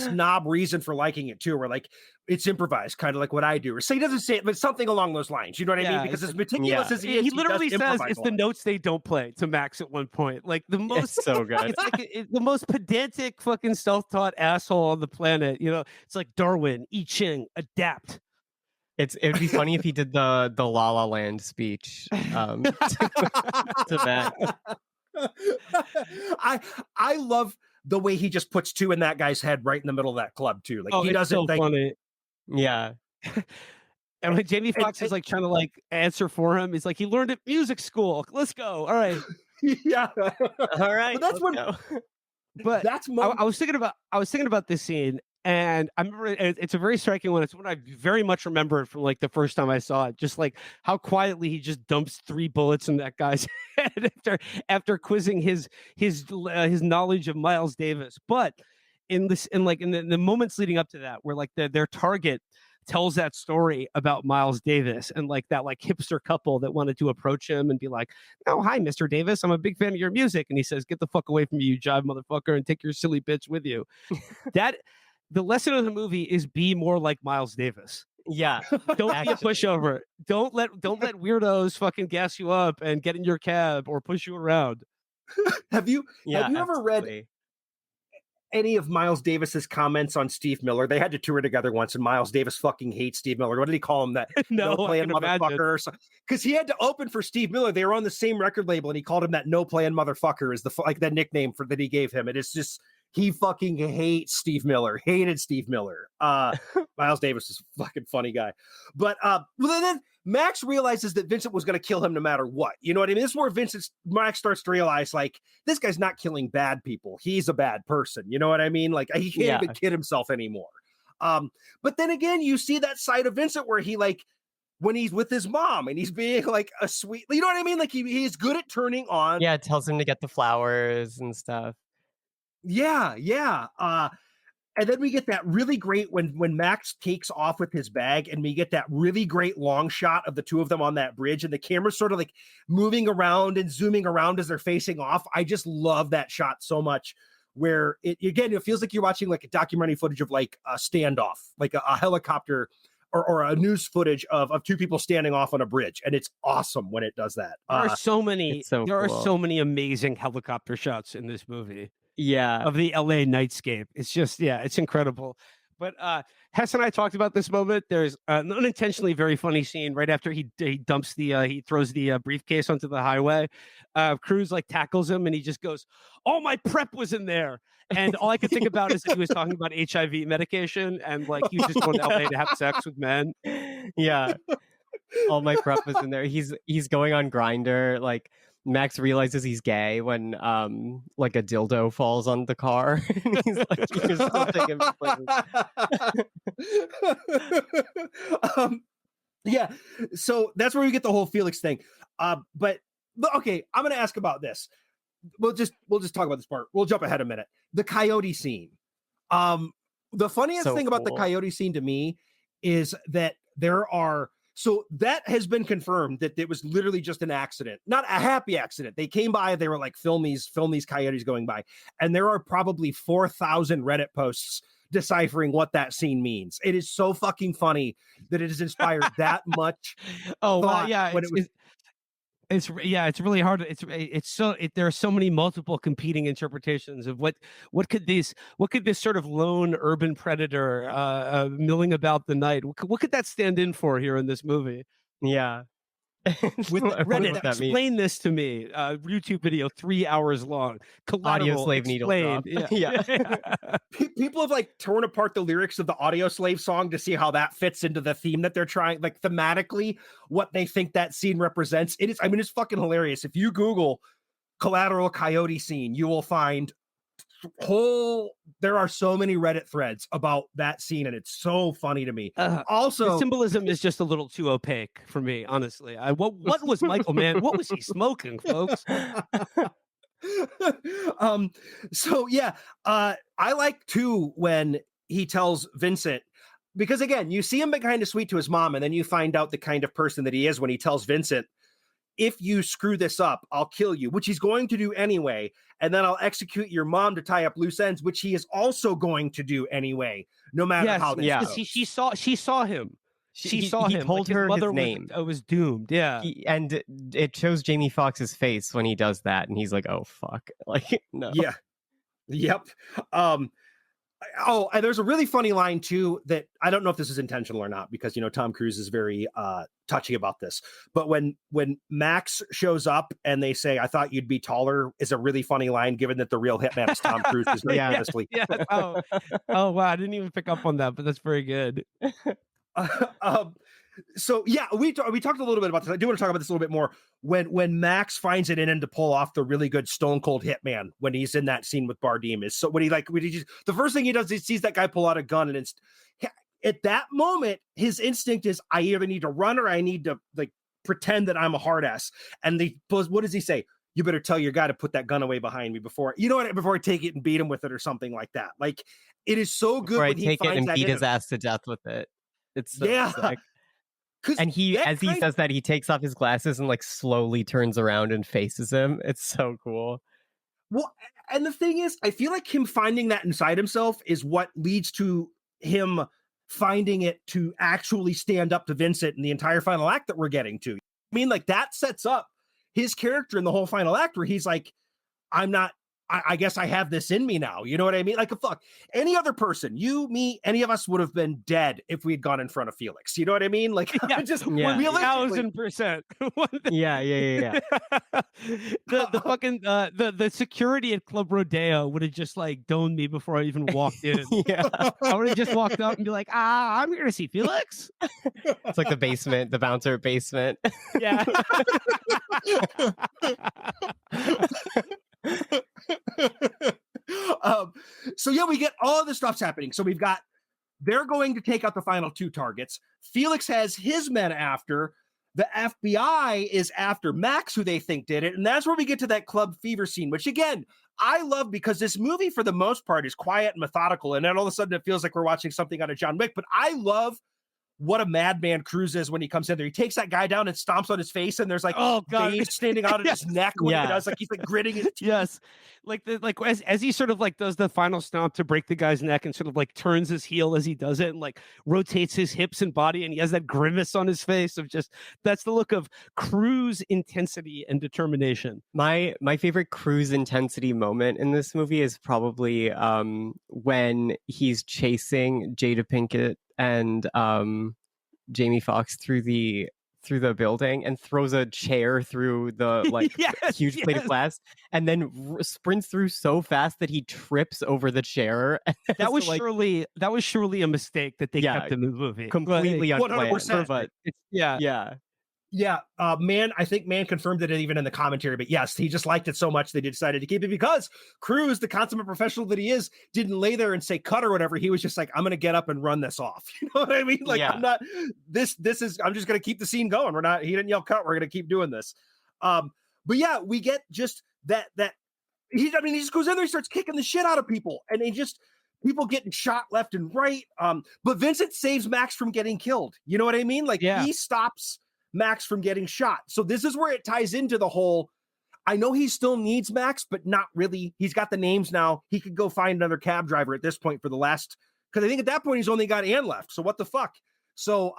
knob reason for liking it too, where like it's improvised, kind of like what I do. Or so he doesn't say it, but something along those lines. You know what I mean? Because as meticulous as he is, he literally says it's the notes notes they don't play to Max at one point. Like the most so good. It's like the most pedantic fucking self-taught asshole on the planet. It's like Darwin, I Ching, adapt. It'd be funny if he did the La La Land speech to Matt. I love the way he just puts two in that guy's head right in the middle of that club too. Like he doesn't so funny. Yeah. And when Jamie Foxx is like trying to like answer for him, he's like, he learned at music school. Let's go. All right. Yeah. All right. But that's when go. But that's I was thinking about this scene, and I remember it's a very striking one. It's one I very much remembered from like the first time I saw it. Just like how quietly he just dumps 3 bullets in that guy's head after quizzing his knowledge of Miles Davis. But in the moments leading up to that, where like their target tells that story about Miles Davis and like that like hipster couple that wanted to approach him and be like, "Oh, hi, Mr. Davis. I'm a big fan of your music." And he says, "Get the fuck away from me, you jive motherfucker, and take your silly bitch with you." That the lesson of the movie is be more like Miles Davis. Yeah. Don't be a pushover. Don't let weirdos fucking gas you up and get in your cab or push you around. have you Yeah. ever read any of Miles Davis's comments on Steve Miller? They had to tour together once, and Miles Davis fucking hates Steve Miller. What did he call him? That No, playing motherfucker? Because he had to open for Steve Miller. They were on the same record label, and he called him that no playing motherfucker. Is the like that nickname for that he gave him? It is just he fucking hates Steve Miller. Hated Steve Miller. Miles Davis is a fucking funny guy. But then Max realizes that Vincent was going to kill him no matter what. You know what I mean? This is where Max starts to realize, like, this guy's not killing bad people. He's a bad person. You know what I mean? Like, he can't even kid himself anymore. But then again, you see that side of Vincent where he, like, when he's with his mom and he's being like a sweet, you know what I mean? Like, he's good at turning on. Yeah, it tells him to get the flowers and stuff. Yeah. And then we get that really great when Max takes off with his bag, and we get that really great long shot of the two of them on that bridge, and the camera's sort of like moving around and zooming around as they're facing off. I just love that shot so much, where it feels like you're watching like a documentary footage of like a standoff, like a helicopter or a news footage of two people standing off on a bridge, and it's awesome when it does that. There are so many are so many amazing helicopter shots in this movie. Yeah. Of the LA nightscape. It's just, it's incredible. But Hess and I talked about this moment. There's an unintentionally very funny scene right after he dumps he throws the briefcase onto the highway. Cruz like tackles him and he just goes, "All my prep was in there." And all I could think about is that he was talking about HIV medication and like he was just going to LA to have sex with men. Yeah. All my prep was in there. He's going on Grindr. Like Max realizes he's gay when like a dildo falls on the car. And he's like, "You're still taking yeah. So that's where we get the whole Felix thing. But okay, I'm gonna ask about this. We'll just talk about this part. We'll jump ahead a minute. The coyote scene. The funniest thing about the coyote scene to me is that so that has been confirmed that it was literally just an accident, not a happy accident. They came by, they were like, film these coyotes going by. And there are probably 4,000 Reddit posts deciphering what that scene means. It is so fucking funny that it has inspired that much. Oh, well, yeah. It's really hard. There are so many multiple competing interpretations of what could this sort of lone urban predator milling about the night, what could that stand in for here in this movie? Yeah. With Reddit, explain this to me. YouTube video 3 hours long. Collateral, audio slave needle drop. Yeah. People have like torn apart the lyrics of the Audio Slave song to see how that fits into the theme that they're trying, like thematically, what they think that scene represents. It's fucking hilarious. If you Google Collateral coyote scene, you will find there are so many Reddit threads about that scene, and it's so funny to me. Also, the symbolism is just a little too opaque for me, honestly. What was Michael Mann? What was he smoking, folks? So yeah, I like too when he tells Vincent, because again, you see him being kind of sweet to his mom, and then you find out the kind of person that he is when he tells Vincent, "If you screw this up, I'll kill you," which he's going to do anyway. And then I'll execute your mom to tie up loose ends, which he is also going to do anyway, no matter how. Yeah, she saw him. She saw him. Told her his name. Was doomed. Yeah, and it shows Jamie Foxx's face when he does that, and he's like, "Oh fuck!" Like, no. Yeah. Yep. Oh, and there's a really funny line too that I don't know if this is intentional or not, because Tom Cruise is very touchy about this. But when Max shows up and they say, "I thought you'd be taller," is a really funny line, given that the real hitman is Tom Cruise. Is very famously. Yeah. Oh, wow. I didn't even pick up on that, but that's very good. So yeah, we talked a little bit about this. I do want to talk about this a little bit more when Max finds it in him to pull off the really good Stone Cold Hitman when he's in that scene with Bardem. Is so when he just, the first thing he does is he sees that guy pull out a gun, and it's at that moment his instinct is, I either need to run or I need to like pretend that I'm a hard ass. And what does he say? You better tell your guy to put that gun away behind me before I take it and beat him with it or something like that. Like, it is so good Before when he I take it finds and that beat in his him. ass to death with it. It's so Yeah. sick. And he says that, he takes off his glasses and like slowly turns around and faces him. It's so cool. Well, and the thing is, I feel like him finding that inside himself is what leads to him finding it to actually stand up to Vincent in the entire final act that we're getting to. I mean, like, that sets up his character in the whole final act where he's like, I guess I have this in me now. You know what I mean? Like, fuck, any other person, you, me, any of us would have been dead if we had gone in front of Felix. You know what I mean? Like, just 1,000%. Yeah. The fucking the security at Club Rodeo would have just like doned me before I even walked in. Yeah. I would have just walked up and be like, I'm here to see Felix. It's like the bouncer basement. Yeah. So yeah, we get all this stuff's happening. So they're going to take out the final two targets. Felix has his men after. The FBI is after Max, who they think did it. And that's where we get to that club fever scene, which again, I love, because this movie for the most part is quiet and methodical. And then all of a sudden it feels like we're watching something out of John Wick. But I love what a madman Cruise is when he comes in there. He takes that guy down and stomps on his face, and there's like veins standing out of his neck when he does, like he's like gritting his teeth. Yes, as he sort of like does the final stomp to break the guy's neck, and sort of like turns his heel as he does it, and like rotates his hips and body, and he has that grimace on his face of just, that's the look of Cruise intensity and determination. My favorite Cruise intensity moment in this movie is probably when he's chasing Jada Pinkett and Jamie Foxx through the building and throws a chair through the like huge plate of glass, and then sprints through so fast that he trips over the chair. That was surely a mistake that they kept in the movie. Completely unplanned. 100%. But Mann, I think Mann confirmed it even in the commentary, but yes, he just liked it so much they decided to keep it, because Cruise, the consummate professional that he is, didn't lay there and say cut or whatever. He was just like, I'm going to get up and run this off. You know what I mean? Like, I'm not, I'm just going to keep the scene going. He didn't yell cut. We're going to keep doing this. But yeah, we get just that he just goes in there, he starts kicking the shit out of people, and people getting shot left and right. But Vincent saves Max from getting killed. You know what I mean? Like, he stops Max from getting shot. So this is where it ties into the whole, I know he still needs Max, but not really. He's got the names now. He could go find another cab driver at this point for the last, because I think at that point he's only got Ann left. So what the fuck? So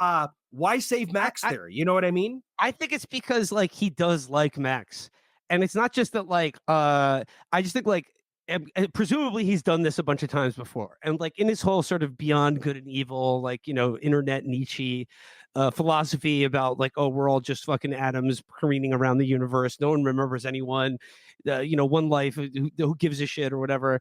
why save Max there? You know what I mean? I think it's because like he does like Max. And it's not just that like I just think like, and presumably he's done this a bunch of times before, and like in his whole sort of beyond good and evil, like, internet Nietzsche philosophy about like, oh, we're all just fucking atoms careening around the universe, no one remembers anyone, one life, who gives a shit or whatever.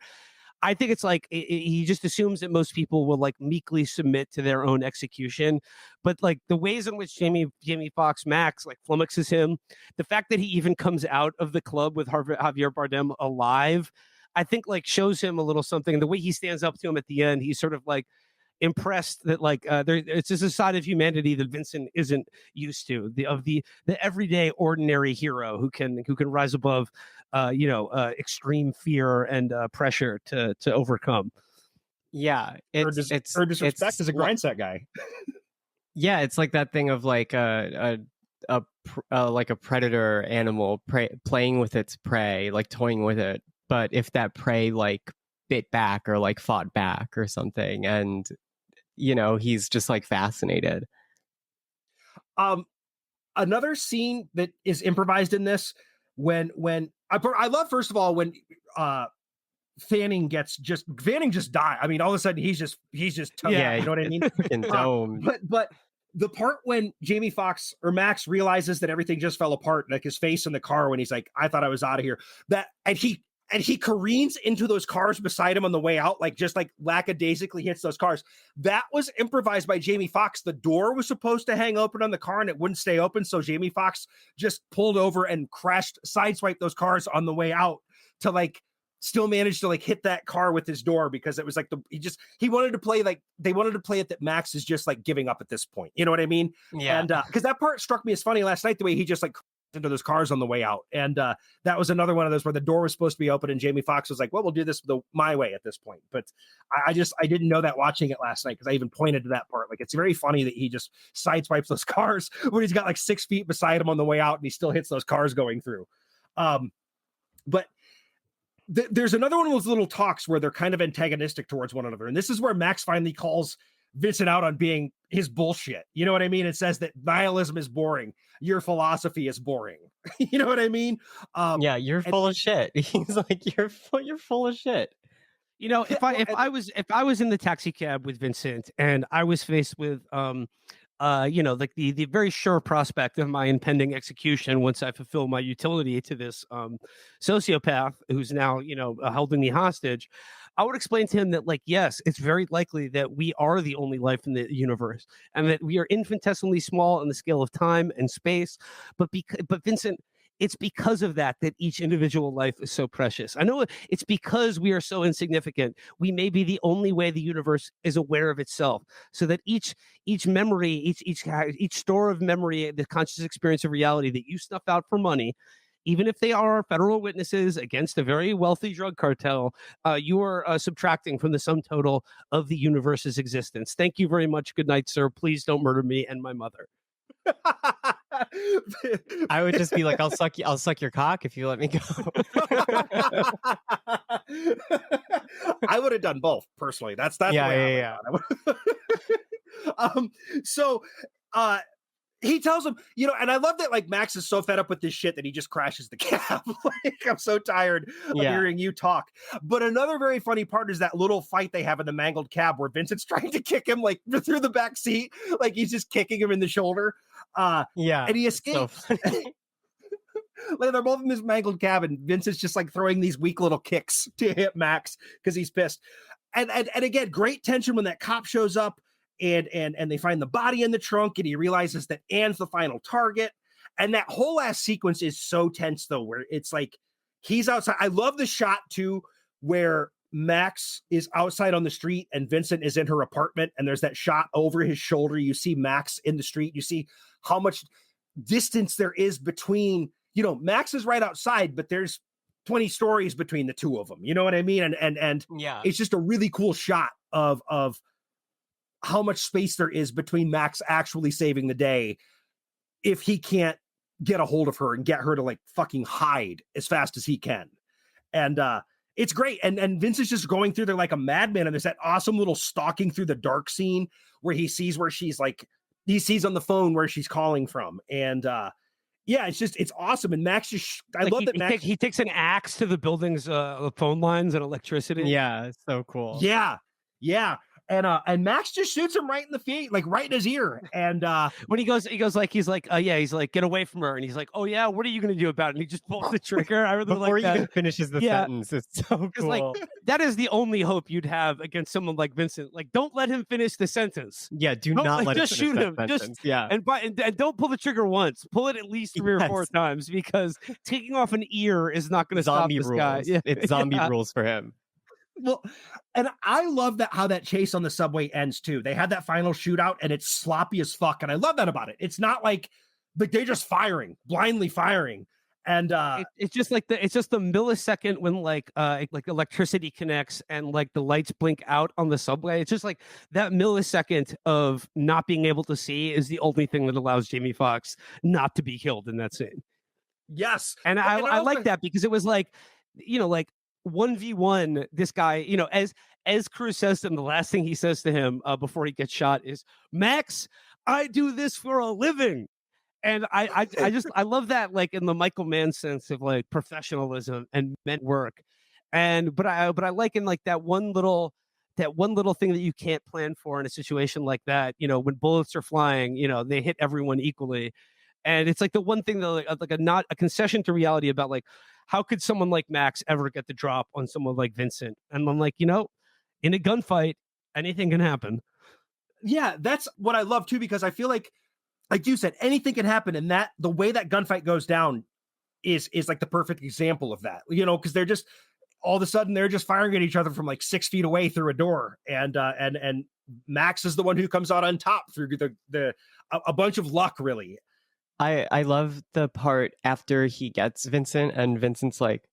I think it's like he just assumes that most people will like meekly submit to their own execution, but like the ways in which Jamie Foxx Max like flummoxes him, the fact that he even comes out of the club with Javier Bardem alive, I think like shows him a little something. The way he stands up to him at the end, he's sort of like impressed that like it's just a side of humanity that Vincent isn't used to, the everyday ordinary hero who can rise above extreme fear and pressure to overcome. Yeah, it's disrespect as a grindset guy. Yeah, it's like that thing of like like a predator animal playing with its prey, like toying with it. But if that prey like bit back or like fought back or something, and he's just like fascinated. Another scene that is improvised in this, when I love, first of all, when Fanning just died. I mean, all of a sudden he's just toast, Yeah, you know what I mean? freaking dome. But the part when Jamie Foxx or Max realizes that everything just fell apart, like his face in the car when he's like, I thought I was out of here. And he careens into those cars beside him on the way out, like just like lackadaisically hits those cars. That was improvised by Jamie Foxx. The door was supposed to hang open on the car and it wouldn't stay open. So Jamie Foxx just pulled over and sideswiped those cars on the way out to like still managed to like hit that car with his door, because it was like he wanted to play, like they wanted to play it that Max is just like giving up at this point. You know what I mean? Yeah. And because that part struck me as funny last night, the way he just like into those cars on the way out. And that was another one of those where the door was supposed to be open and Jamie Foxx was like, well, we'll do this my way at this point. But I didn't know that watching it last night, because I even pointed to that part. Like, it's very funny that he just sideswipes those cars when he's got like 6 feet beside him on the way out and he still hits those cars going through. But there's another one of those little talks where they're kind of antagonistic towards one another. And this is where Max finally calls Vincent out on being his bullshit. You know what I mean? It says that nihilism is boring. Your philosophy is boring. You know what I mean? Yeah, you're full of shit. He's like, you're full of shit. You know, if I was in the taxi cab with Vincent and I was faced with like the very sure prospect of my impending execution once I fulfill my utility to this sociopath who's now, holding me hostage, I would explain to him that, like, yes, it's very likely that we are the only life in the universe and that we are infinitesimally small on the scale of time and space. But Vincent, it's because of that each individual life is so precious. I know it's because we are so insignificant. We may be the only way the universe is aware of itself, so that each memory, each store of memory, the conscious experience of reality that you snuff out for money, even if they are federal witnesses against a very wealthy drug cartel, you are subtracting from the sum total of the universe's existence. Thank you very much. Good night, sir. Please don't murder me and my mother. I would just be like, I'll suck your cock if you let me go. I would have done both personally. That's the way I would. So he tells him, and I love that, like, Max is so fed up with this shit that he just crashes the cab. Like, I'm so tired of hearing you talk. But another very funny part is that little fight they have in the mangled cab where Vincent's trying to kick him like through the back seat, like he's just kicking him in the shoulder. And he escapes. So like, they're both in this mangled cab, and Vincent's just like throwing these weak little kicks to hit Max because he's pissed. And again, great tension when that cop shows up. And they find the body in the trunk, and he realizes that Anne's the final target. And that whole last sequence is so tense, though, where it's like he's outside. I love the shot too, where Max is outside on the street and Vincent is in her apartment, and there's that shot over his shoulder. You see Max in the street. You see how much distance there is between, Max is right outside, but there's 20 stories between the two of them. You know what I mean? And yeah, it's just a really cool shot of how much space there is between Max actually saving the day if he can't get a hold of her and get her to like fucking hide as fast as he can. And it's great. And Vince is just going through there like a madman. And there's that awesome little stalking through the dark scene where he sees he sees on the phone where she's calling from. And it's awesome. And Max I love that Max he takes an axe to the building's phone lines and electricity. Yeah, it's so cool. Yeah. And Max just shoots him right in the feet, like right in his ear. And when he's like, get away from her. And he's like, oh yeah, what are you going to do about it? And he just pulls the trigger. I really Before like that. He even finishes the sentence. It's so cool. Like, that is the only hope you'd have against someone like Vincent. Like, don't let him finish the sentence. Yeah, not let him just shoot him. Sentence. And don't pull the trigger once. Pull it at least 3 or 4 times, because taking off an ear is not going to stop this guy. Yeah. It's zombie rules for him. Well, and I love how that chase on the subway ends too. They had that final shootout and it's sloppy as fuck. And I love that about it. It's not like they're just blindly firing. And it's just the millisecond when like electricity connects and like the lights blink out on the subway. It's just like that millisecond of not being able to see is the only thing that allows Jamie Foxx not to be killed in that scene. Yes. And I like that, because it was like, 1v1, this guy, as Cruz says to him, the last thing he says to him before he gets shot is, Max, I do this for a living. And I love that, like, in the Michael Mann sense of like professionalism and men work. but I like in like that one little thing that you can't plan for in a situation like that. You know, when bullets are flying, you know, they hit everyone equally. And it's like the one thing that like not a concession to reality about like how could someone like Max ever get the drop on someone like Vincent? And I'm like, you know, in a gunfight, anything can happen. Yeah, that's what I love too, because I feel like you said, anything can happen, and that the way that gunfight goes down is like the perfect example of that. You know, because they're just all of a sudden they're just firing at each other from like 6 feet away through a door, and Max is the one who comes out on top through a bunch of luck, really. I love the part after he gets Vincent and Vincent's like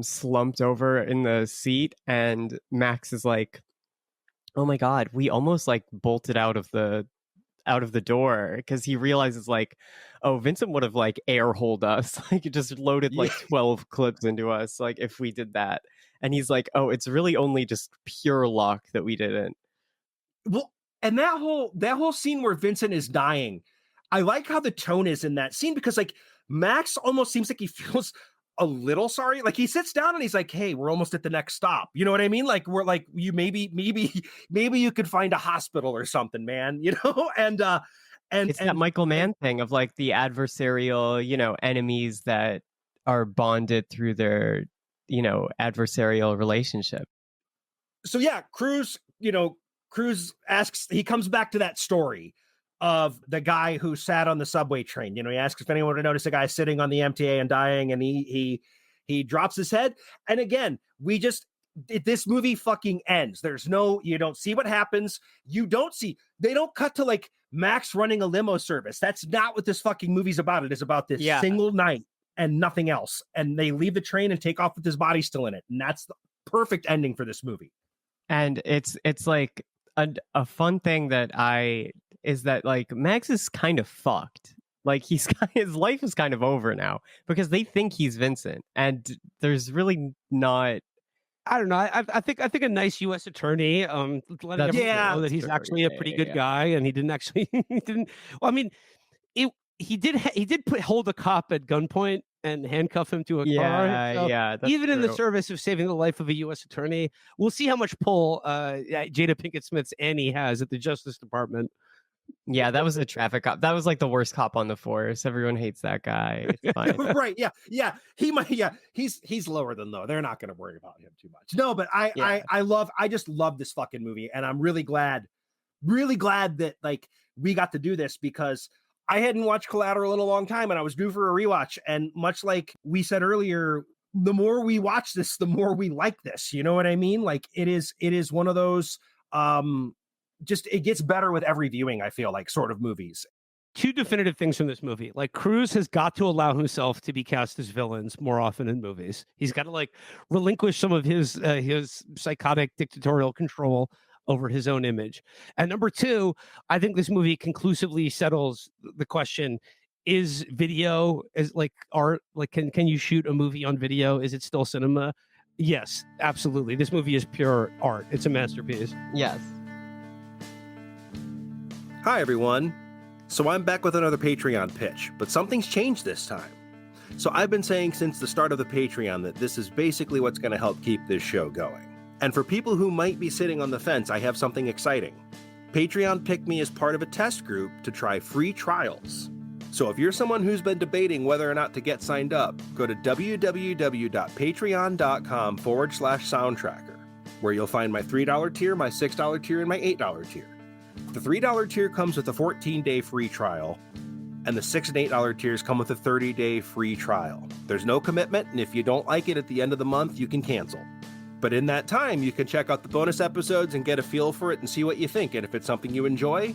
slumped over in the seat and Max is like, oh my god, we almost like bolted out of the door, because he realizes like, oh, Vincent would have like air holed us, like just loaded like 12 clips into us, like if we did that. And he's like, oh, it's really only just pure luck that we didn't. Well, and that whole scene where Vincent is dying, I like how the tone is in that scene, because like Max almost seems like he feels a little sorry. Like he sits down and he's like, hey, we're almost at the next stop. You know what I mean? Like we're like, you maybe you could find a hospital or something, man, you know? And it's that Michael Mann thing of like the adversarial, you know, enemies that are bonded through their, you know, adversarial relationship. So yeah, Cruz asks, he comes back to that story of the guy who sat on the subway train. You know, he asks if anyone would notice a guy sitting on the MTA and dying, and he drops his head. And again, this movie fucking ends. You don't see what happens. They don't cut to like Max running a limo service. That's not what this fucking movie's about. It is about this single night and nothing else. And they leave the train and take off with his body still in it. And that's the perfect ending for this movie. And it's like a fun thing is that like Max is kind of fucked. Like his life is kind of over now because they think he's Vincent, and there's really not. I don't know. I think a nice U.S. attorney letting everyone know that he's actually a pretty good guy, and he didn't actually. Well, I mean, he did hold a cop at gunpoint and handcuff him to a car. So even in the service of saving the life of a U.S. attorney, we'll see how much pull Jada Pinkett Smith's Annie has at the Justice Department. Yeah, that was a traffic cop. That was like the worst cop on the force. Everyone hates that guy. It's fine. Right. Yeah. He might. Yeah. He's lower than though. They're not going to worry about him too much. No, but I just love this fucking movie, and I'm really glad that like we got to do this, because I hadn't watched Collateral in a long time, and I was due for a rewatch. And much like we said earlier, the more we watch this, the more we like this. You know what I mean? Like it is one of those. Just it gets better with every viewing, I feel like, sort of movies. Two definitive things from this movie. Like Cruz has got to allow himself to be cast as villains more often in movies. He's got to like relinquish some of his psychotic dictatorial control over his own image. And number two, I think this movie conclusively settles the question: is video is like art? Like can you shoot a movie on video? Is it still cinema? Yes, absolutely. This movie is pure art. It's a masterpiece. Yes. Hi, everyone. So I'm back with another Patreon pitch, but something's changed this time. So I've been saying since the start of the Patreon that this is basically what's going to help keep this show going. And for people who might be sitting on the fence, I have something exciting. Patreon picked me as part of a test group to try free trials. So if you're someone who's been debating whether or not to get signed up, go to www.patreon.com/soundtracker, where you'll find my $3 tier, my $6 tier, and my $8 tier. The $3 tier comes with a 14-day free trial, and the $6 and $8 tiers come with a 30-day free trial. There's no commitment, and if you don't like it at the end of the month, you can cancel. But in that time, you can check out the bonus episodes and get a feel for it and see what you think. And if it's something you enjoy,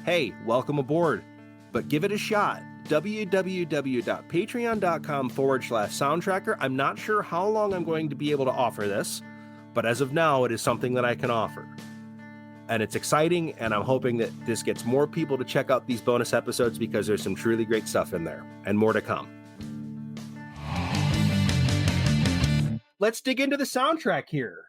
hey, welcome aboard. But give it a shot. www.patreon.com/soundtracker. I'm not sure how long I'm going to be able to offer this, but as of now, it is something that I can offer. And it's exciting, and I'm hoping that this gets more people to check out these bonus episodes, because there's some truly great stuff in there, and more to come. Let's dig into the soundtrack here.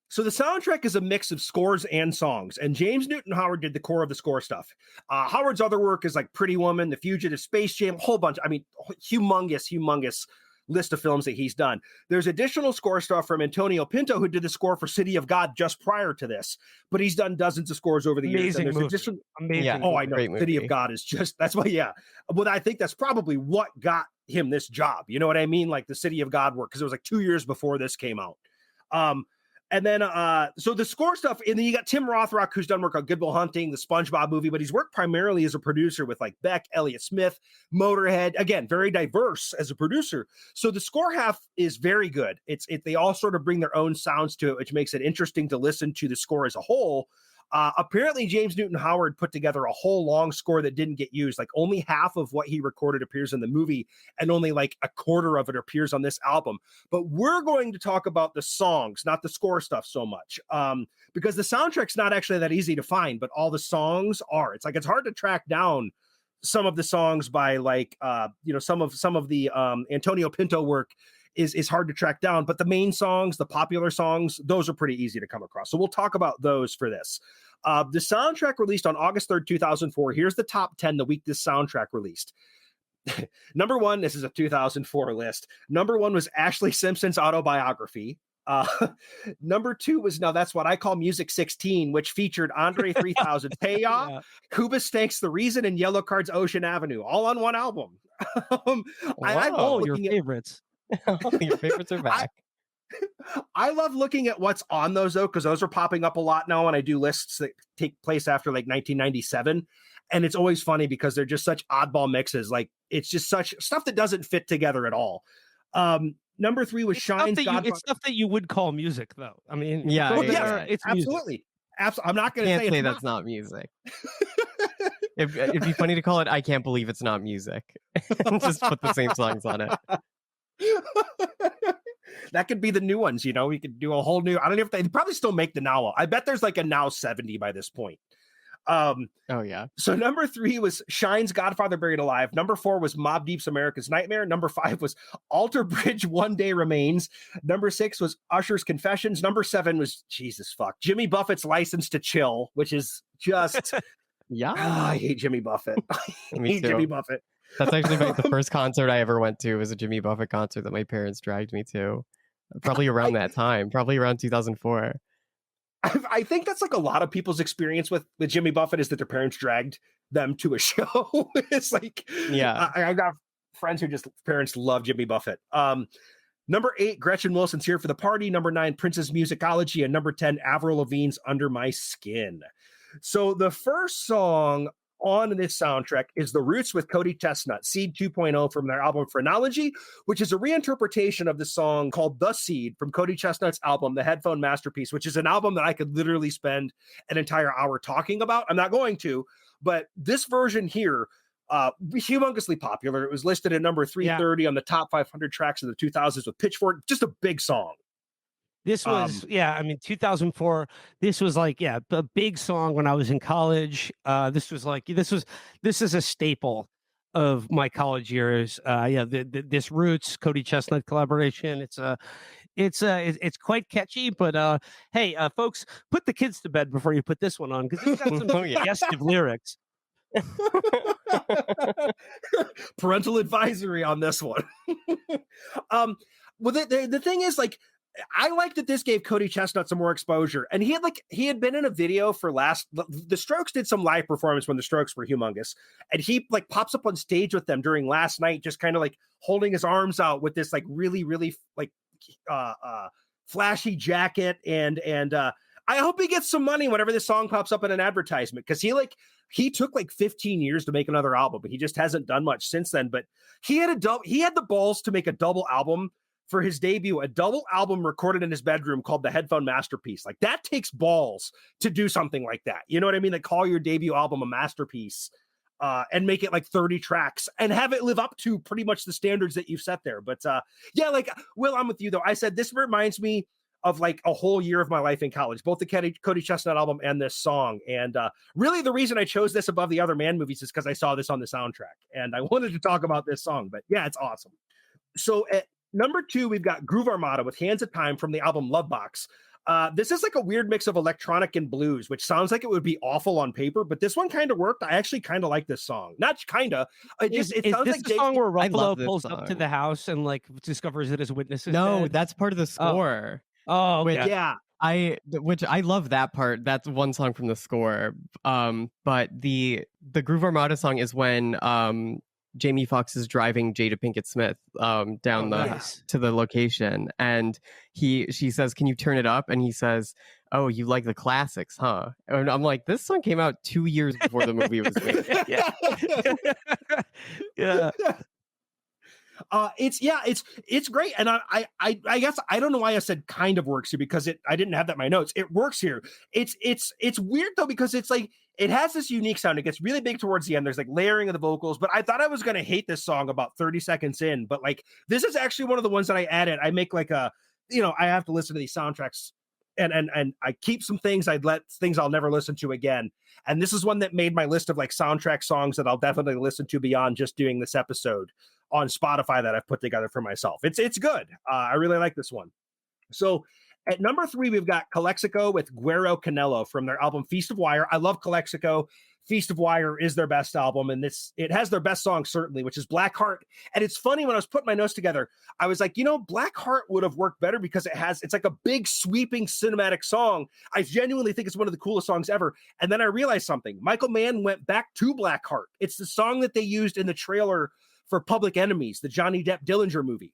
So the soundtrack is a mix of scores and songs, and James Newton Howard did the core of the score stuff. Howard's other work is like Pretty Woman, The Fugitive, Space Jam, a whole bunch. I mean, humongous list of films that he's done. There's additional score stuff from Antonio Pinto, who did the score for City of God just prior to this, but he's done dozens of scores over the years. And there's additional. Amazing. Yeah. Oh, I know. Great City movie. of God is just, that's why, yeah. But I think that's probably what got him this job. You know what I mean? Like the City of God work, because it was like 2 years before this came out. And then, so the score stuff, and then you got Tim Rothrock, who's done work on Good Will Hunting, the SpongeBob movie, but he's worked primarily as a producer with like Beck, Elliott Smith, Motorhead. Again, very diverse as a producer. So the score half is very good. They all sort of bring their own sounds to it, which makes it interesting to listen to the score as a whole. Apparently James Newton Howard put together a whole long score that didn't get used. Like only half of what he recorded appears in the movie, and only like a quarter of it appears on this album. But we're going to talk about the songs, not the score stuff so much, because the soundtrack's not actually that easy to find, but all the songs are. It's like it's hard to track down some of the songs by like some of the Antonio Pinto work is hard to track down, but the main songs, the popular songs, those are pretty easy to come across. So we'll talk about those for this. The soundtrack released on August 3rd, 2004. Here's the top 10 the week this soundtrack released. Number one, this is a 2004 list. Number one was Ashley Simpson's autobiography. Number two was, now that's what I call Music 16, which featured Andre 3000, Payoff, Yeah. Hoobastank's The Reason, and Yellow Card's Ocean Avenue, all on one album. I love Your looking at favorites. Your favorites are back. I love looking at what's on those though, because those are popping up a lot now when I do lists that take place after like 1997. And it's always funny because they're just such oddball mixes. Like it's just such stuff that doesn't fit together at all. Number three was Shine's Godfather. It's stuff that you would call music, though. I mean, Yeah, go yeah, there, yeah. it's music. Absolutely. I'm not going to Can't say, say it's that's not music. It'd be funny to call it I Can't Believe It's Not Music. Just put the same songs on it. That could be the new ones, we could do a whole new, I don't know if they probably still make the Now. I bet there's like a Now 70 by this point. Oh yeah. So number three was Shine's Godfather Buried Alive. Number four was Mobb Deep's America's Nightmare. Number five was Alter Bridge One Day Remains. Number six was Usher's Confessions. Number seven was Jimmy Buffett's License to Chill, which is just Yeah. I hate Jimmy Buffett. I Me hate too. Jimmy Buffett. That's actually the first concert I ever went to was a Jimmy Buffett concert that my parents dragged me to. Probably around that time, probably around 2004. I think that's like a lot of people's experience with Jimmy Buffett is that their parents dragged them to a show. It's like, Yeah. I got friends who just parents love Jimmy Buffett. Number 8, Gretchen Wilson's Here for the Party. Number 9, Prince's Musicology. And number 10, Avril Lavigne's Under My Skin. So the first song on this soundtrack is The Roots with Cody Chestnut, Seed 2.0 from their album Phrenology, which is a reinterpretation of the song called The Seed from Cody Chestnut's album, The Headphone Masterpiece, which is an album that I could literally spend an entire hour talking about. I'm not going to, but this version here, humongously popular. It was listed at number 330 on the top 500 tracks of the 2000s with Pitchfork. Just a big song. This was, 2004. This was like, a big song when I was in college. This is a staple of my college years. This Roots Cody Chestnut collaboration. It's quite catchy, but hey, folks, put the kids to bed before you put this one on because it's got some suggestive lyrics. Parental advisory on this one. Well, the thing is, like, I like that this gave Cody Chestnut some more exposure, and he had been in a video for the Strokes did some live performance when the Strokes were humongous, and he like pops up on stage with them during Last Night, just kind of like holding his arms out with this like really really like flashy jacket, and I hope he gets some money whenever this song pops up in an advertisement, because he took like 15 years to make another album, but he just hasn't done much since then. But he had the balls to make a double album for his debut, a double album recorded in his bedroom called The Headphone Masterpiece. Like, that takes balls to do something like that. You know what I mean? Like, call your debut album a masterpiece and make it like 30 tracks and have it live up to pretty much the standards that you've set there. But like, Will, I'm with you though. I said, this reminds me of like a whole year of my life in college, both the Cody Chestnut album and this song. And really the reason I chose this above the other Mann movies is because I saw this on the soundtrack and I wanted to talk about this song. But yeah, it's awesome. So at number 2, we've got Groove Armada with Hands of Time from the album Love Box. This is like a weird mix of electronic and blues, which sounds like it would be awful on paper, but this one kind of worked. I actually kind of like this song. Not kind of. Is Sounds this like the song where I love Ruffalo this pulls up to song. the house and like discovers that his witness is No, dead? that's part of the score. Oh, Which- okay. Yeah. Which I love that part. That's one song from the score. But the Groove Armada song is when Jamie Foxx is driving Jada Pinkett Smith down nice. to the location, and she says, "Can you turn it up?" And he says, "Oh, you like the classics, huh?" And I'm like, this song came out 2 years before the movie was made. Yeah. It's great, and I guess I don't know why I said kind of works here because I didn't have that in my notes. It works here. It's weird though because it's like it has this unique sound. It gets really big towards the end. There's like layering of the vocals, but I thought I was gonna hate this song about 30 seconds in. But like this is actually one of the ones that I added. I make like I have to listen to these soundtracks. And I keep some things I'd let things I'll never listen to again. And this is one that made my list of like soundtrack songs that I'll definitely listen to beyond just doing this episode on Spotify that I've put together for myself. It's good. I really like this one. So at number 3, we've got Calexico with Guero Canelo from their album Feast of Wire. I love Calexico. Feast of Wire is their best album, and it has their best song, certainly, which is Black Heart. And it's funny, when I was putting my notes together, I was like, Black Heart would have worked better because it's like a big, sweeping cinematic song. I genuinely think it's one of the coolest songs ever. And then I realized something. Michael Mann went back to Black Heart. It's the song that they used in the trailer for Public Enemies, the Johnny Depp Dillinger movie.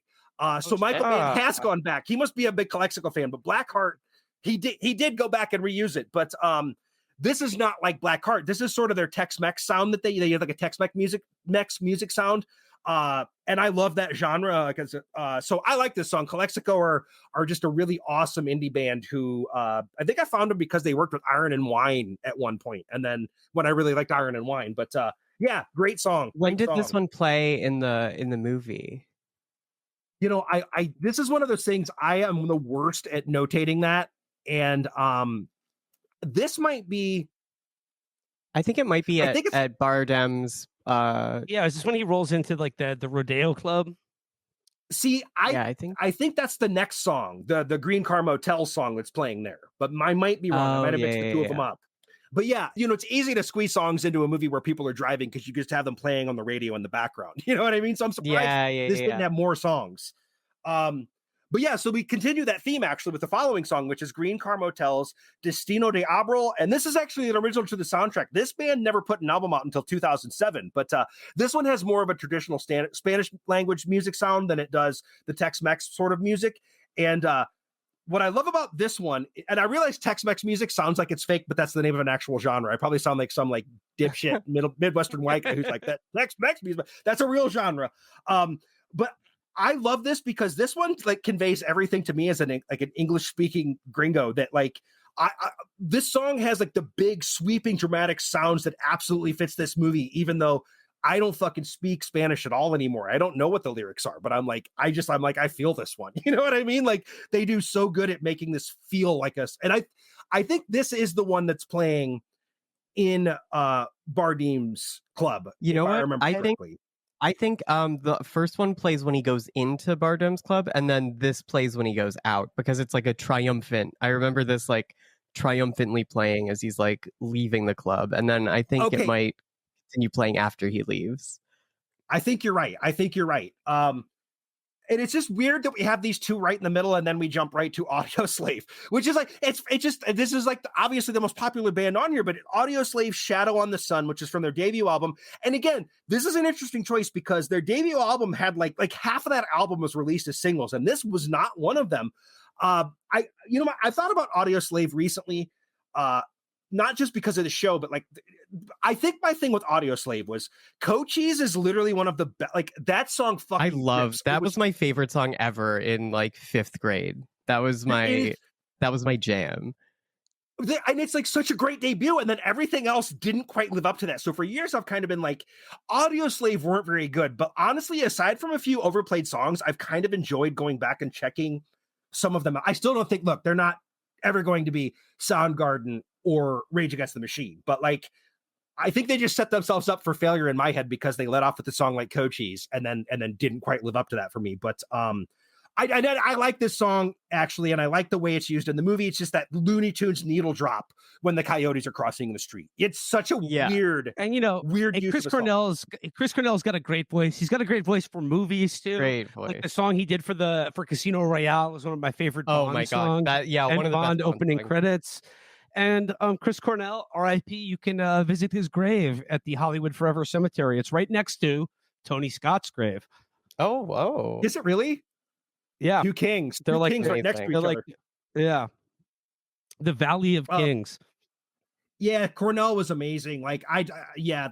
So Michael Mann has gone back. He must be a big Calexico fan, but Black Heart, he did go back and reuse it. But this is not like Black Heart. This is sort of their Tex-Mex sound that they have, like a Tex-Mex music sound. And I love that genre. So I like this song. Calexico are just a really awesome indie band who I think I found them because they worked with Iron and Wine at one point. And then when I really liked Iron and Wine, but yeah, great song. When Great did this song. one play in the movie? I this is one of those things I am the worst at notating that. And this might be. I think it might be at Bardem's. Yeah, is this when he rolls into like the rodeo club? See, I think that's the next song, the Green Car Motel song that's playing there. But I might be wrong. I might have mixed the two of them up. But yeah, it's easy to squeeze songs into a movie where people are driving because you just have them playing on the radio in the background. You know what I mean? So I'm surprised this didn't have more songs. But yeah, so we continue that theme actually with the following song, which is Green Car Motel's Destino de Abril. And this is actually an original to the soundtrack. This band never put an album out until 2007, but this one has more of a traditional Spanish language music sound than it does the Tex-Mex sort of music. And what I love about this one, and I realize Tex-Mex music sounds like it's fake, but that's the name of an actual genre. I probably sound like some like dipshit Midwestern white guy who's like, that Tex-Mex music, that's a real genre. But I love this because this one like conveys everything to me as an English speaking gringo that like this song has like the big sweeping dramatic sounds that absolutely fits this movie, even though I don't fucking speak Spanish at all anymore. I don't know what the lyrics are, but I'm like, I feel this one. You know what I mean? Like they do so good at making this feel like us. And I think this is the one that's playing in Bardem's club. You know what? I remember correctly. I think the first one plays when he goes into Bardem's club, and then this plays when he goes out because it's like a triumphant. I remember this like triumphantly playing as he's like leaving the club, and then I think it might continue playing after he leaves. I think you're right. And it's just weird that we have these two right in the middle, and then we jump right to Audio Slave, which is like this is like obviously the most popular band on here, but Audio Slave Shadow on the Sun, which is from their debut album. And again, this is an interesting choice because their debut album had like half of that album was released as singles, and this was not one of them. I thought about Audio Slave recently, not just because of the show, but like I think my thing with Audio Slave was Cochise is literally one of the best. Like that song, fucking. I love that was my favorite song ever in like 5th grade. That was my jam. And it's like such a great debut, and then everything else didn't quite live up to that. So for years, I've kind of been like, Audio Slave weren't very good. But honestly, aside from a few overplayed songs, I've kind of enjoyed going back and checking some of them. I still don't think. Look, they're not ever going to be Soundgarden or Rage Against the Machine, but like I think they just set themselves up for failure in my head because they let off with the song like Cochise and then didn't quite live up to that for me. But I like this song actually, and I like the way it's used in the movie. It's just that Looney Tunes needle drop when the coyotes are crossing the street. It's such a weird, and weird. and use Chris of a song. Cornell's got a great voice. He's got a great voice for movies too. Great voice. Like the song he did for Casino Royale was one of my favorite Bond Oh my songs. god, and one of the Bond best Bond opening songs. credits. And Chris Cornell, R.I.P. You can visit his grave at the Hollywood Forever Cemetery. It's right next to Tony Scott's grave. Oh, whoa. Is it really? Yeah, Two kings. They're Two like- kings right next to each they're other. like, yeah, the Valley of Kings. Yeah, Cornell was amazing. Like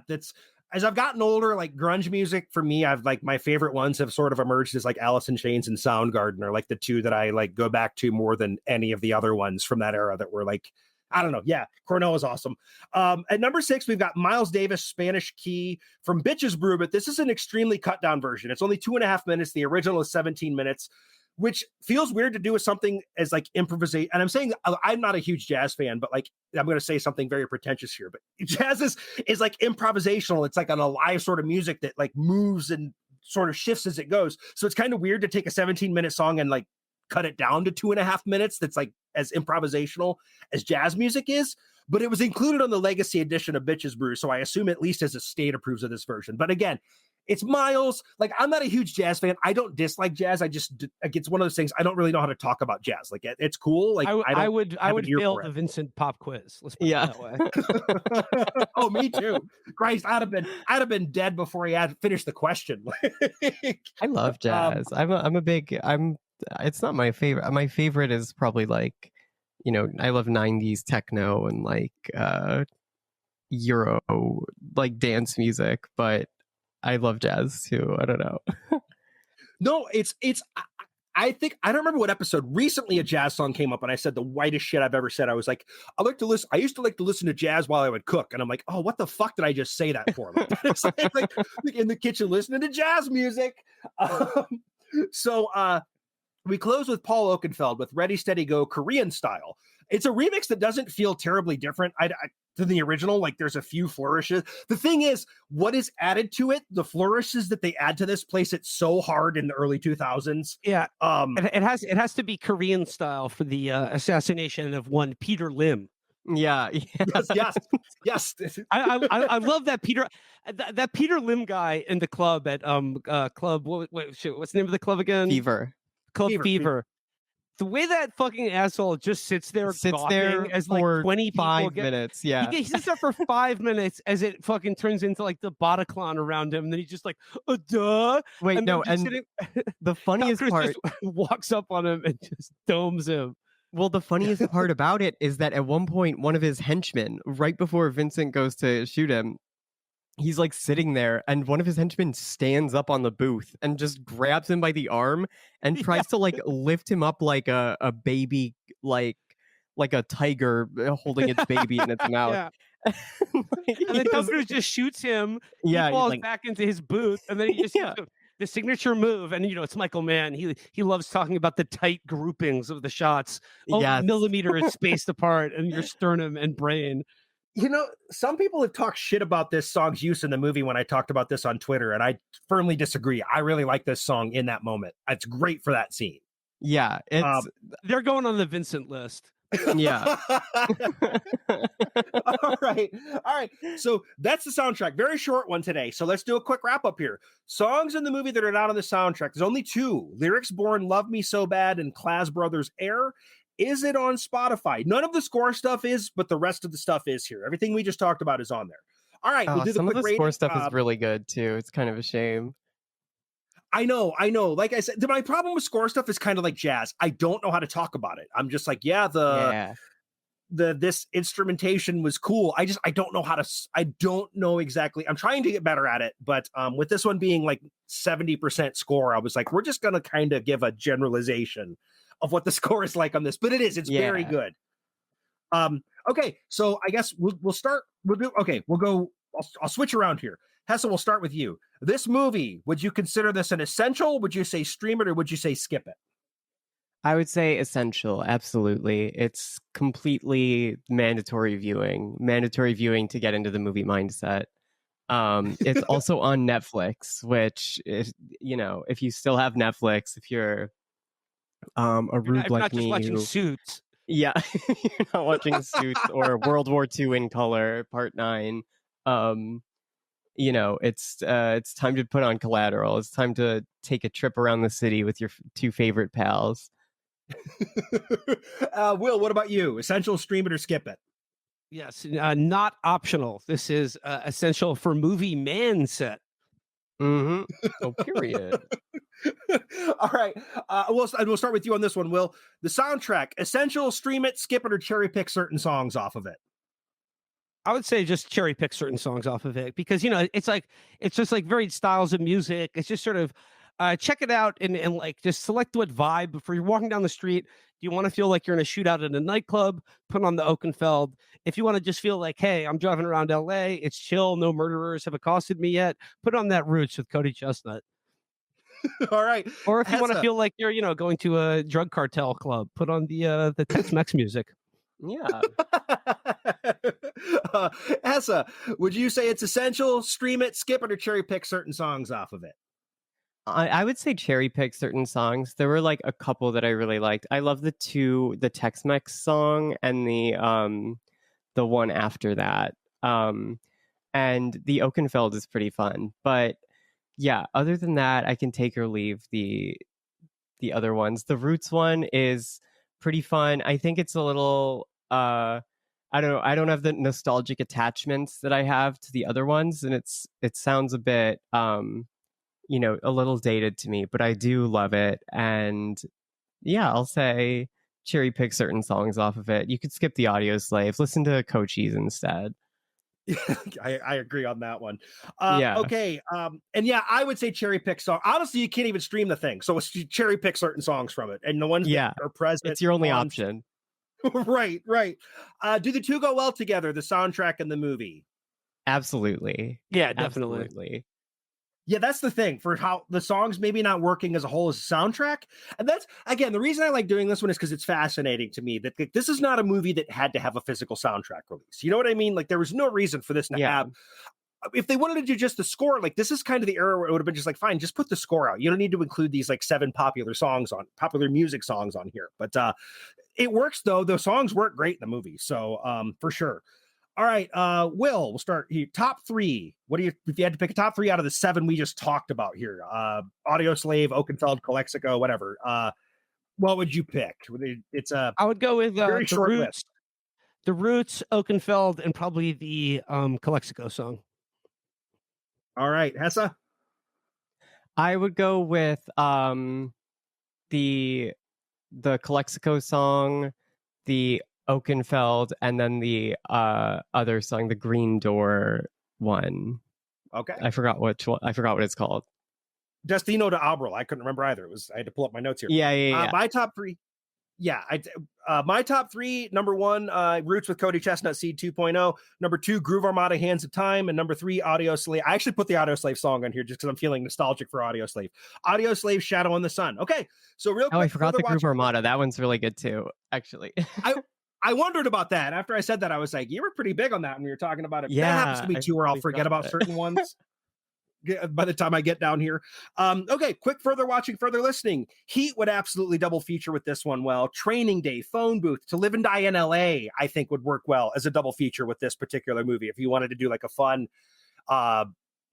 that's as I've gotten older, like grunge music for me, I've like my favorite ones have sort of emerged as like Alice in Chains and Soundgarden are like the two that I like go back to more than any of the other ones from that era that were like, I don't know. Yeah, Cornell is awesome. At number 6, we've got Miles Davis, Spanish Key from Bitches Brew, but this is an extremely cut down version. It's only 2.5 minutes. The original is 17 minutes. Which feels weird to do with something as like improvisation. And I'm saying I'm not a huge jazz fan, but like I'm going to say something very pretentious here. But jazz is like improvisational. It's like an alive sort of music that like moves and sort of shifts as it goes. So it's kind of weird to take a 17-minute song and like cut it down to 2.5 minutes. That's like as improvisational as jazz music is. But it was included on the Legacy edition of Bitches Brew, so I assume at least as a state approves of this version. But again, it's Miles. Like, I'm not a huge jazz fan. I don't dislike jazz. It's one of those things. I don't really know how to talk about jazz. Like, it's cool. Like, I would fail for the it. Vincent pop quiz. Let's put it that way. Oh, me too. Christ, I'd have been dead before he had finished the question. I love jazz. It's not my favorite. My favorite is probably like, I love 90s techno and like Euro like dance music, but I love jazz too. I don't know. No, I think I don't remember what episode. Recently, a jazz song came up, and I said the whitest shit I've ever said. I was like, I used to like to listen to jazz while I would cook, and I'm like, oh, what the fuck did I just say that for? It's like in the kitchen listening to jazz music. So we close with Paul Oakenfold with Ready, Steady, Go, Korean style. It's a remix that doesn't feel terribly different than the original. Like there's a few flourishes. The thing is, what is added to it, the flourishes that they add to this place it so hard in the early 2000s. Yeah. It has to be Korean style for the assassination of one Peter Lim. Yeah. Yes. I love that Peter Lim guy in the club at club. What's the name of the club again? Club Fever. The way that fucking asshole just sits there as like 20 people 5 minutes. Yeah. He sits there for 5 minutes as it fucking turns into like the Bataclan around him. And then he's just like, duh. Wait, and no. And the funniest part just walks up on him and just domes him. Well, the funniest part about it is that at one point, one of his henchmen, right before Vincent goes to shoot him, he's like sitting there and one of his henchmen stands up on the booth and just grabs him by the arm and tries to like lift him up like a baby, like a tiger holding its baby in its mouth. Yeah. And then Tom Cruise just shoots him. Yeah, he falls back into his booth, and then he just the signature move. And it's Michael Mann. He loves talking about the tight groupings of the shots. Millimeter is spaced apart, and your sternum and brain. Some people have talked shit about this song's use in the movie when I talked about this on Twitter, and I firmly disagree. I really like this song in that moment. It's great for that scene. Yeah, they're going on the Vincent list. Yeah. All right. So that's the soundtrack. Very short one today. So let's do a quick wrap up here. Songs in the movie that are not on the soundtrack. There's only 2. Lyrics Born, Love Me So Bad, and Class Brothers Air. Is it on Spotify? None of the score stuff is, but the rest of the stuff is here. Everything we just talked about is on there. All right. We'll do some of the rating. score stuff is really good too. It's kind of a shame. I know. Like I said, my problem with score stuff is kind of like jazz. I don't know how to talk about it. I'm just like, this instrumentation was cool. I don't know I don't know exactly. I'm trying to get better at it, but with this one being like 70% score, I was like, we're just going to kind of give a generalization of what the score is like on this, but it's very good. Okay. So I guess we'll start. We'll go. I'll switch around here. Hesse, we'll start with you. This movie, would you consider this an essential? Would you say stream it, or would you say skip it? I would say essential. Absolutely. It's completely mandatory viewing to get into the movie mindset. It's also on Netflix, which is, if you still have Netflix, if you're A You're rube not, like not just me watching who, Suits. yeah, you're not watching Suits or World War II in color, Part 9. It's time to put on Collateral. It's time to take a trip around the city with your two favorite pals. Will, what about you? Essential, stream it, or skip it? Yes, not optional. This is essential for movie man set. Mm-hmm. Oh, period. All right. We'll start with you on this one, Will. The soundtrack, essential, stream it, skip it, or cherry pick certain songs off of it? I would say just cherry pick certain songs off of it because it's just like varied styles of music. It's just sort of check it out and like just select what vibe. If you're walking down the street, do you want to feel like you're in a shootout at a nightclub? Put on the Oakenfeld. If you want to just feel like, hey, I'm driving around LA, it's chill, no murderers have accosted me yet, put on that Roots with Cody Chestnut. All right. Or if you want to Hessa. feel like you're going to a drug cartel club, put on the Tex-Mex music. Yeah. Hessa, would you say it's essential, stream it, skip it, or cherry pick certain songs off of it? I would say cherry pick certain songs. There were like a couple that I really liked. I love the Tex-Mex song and the one after that. And the Oakenfeld is pretty fun. But yeah, other than that, I can take or leave the other ones. The Roots one is pretty fun. I think it's a little I don't know. I don't have the nostalgic attachments that I have to the other ones, and it sounds a bit a little dated to me, but I do love it. And yeah, I'll say cherry pick certain songs off of it. You could skip the Audio Slave, listen to Cochise instead. I agree on that one. Yeah. Okay. And yeah, I would say cherry pick song. Honestly, you can't even stream the thing, so it's cherry pick certain songs from it, and the ones that are present. It's your only option. Right. Do the two go well together? The soundtrack and the movie. Absolutely. Yeah, definitely. Absolutely. Yeah, that's the thing for how the songs maybe not working as a whole as a soundtrack. And that's, again, the reason I like doing this one is because it's fascinating to me that this is not a movie that had to have a physical soundtrack release. You know what I mean? Like there was no reason for this to have. If they wanted to do just the score, like this is kind of the era where it would have been just like, fine, just put the score out. You don't need to include these like 7 popular music songs on here. But it works though. The songs work great in the movie. So for sure. All right, Will, we'll start here. Top 3. If you had to pick a top 3 out of the 7 we just talked about here? Audio Slave, Oakenfeld, Calexico, whatever. What would you pick? I would go with very the short Roots, list. the Roots, Oakenfeld, and probably the Calexico song. All right, Hessa. I would go with the Calexico song, the Oakenfeld, and then the other song, the Green Door one. Okay. I forgot what it's called. Destino de Abril. I couldn't remember either. I had to pull up my notes here. Yeah. My top 3. Yeah, my top 3, number 1, Roots with Cody Chestnut, Seed 2.0. Number 2, Groove Armada, Hands of Time. And number 3, Audio Slave. I actually put the Audio Slave song on here just because I'm feeling nostalgic for Audio Slave. Audio Slave, Shadow in the Sun. Okay, so real quick. I forgot the Groove Armada. That one's really good too, actually. I wondered about that. After I said that, I was like, you were pretty big on that when we were talking about it. Yeah, that happens to me too, where I'll forget about certain ones by the time I get down here. Okay, quick further watching, further listening. Heat would absolutely double feature with this one. Well, Training Day, Phone Booth, To Live and Die in LA, I think would work well as a double feature with this particular movie. If you wanted to do like a fun,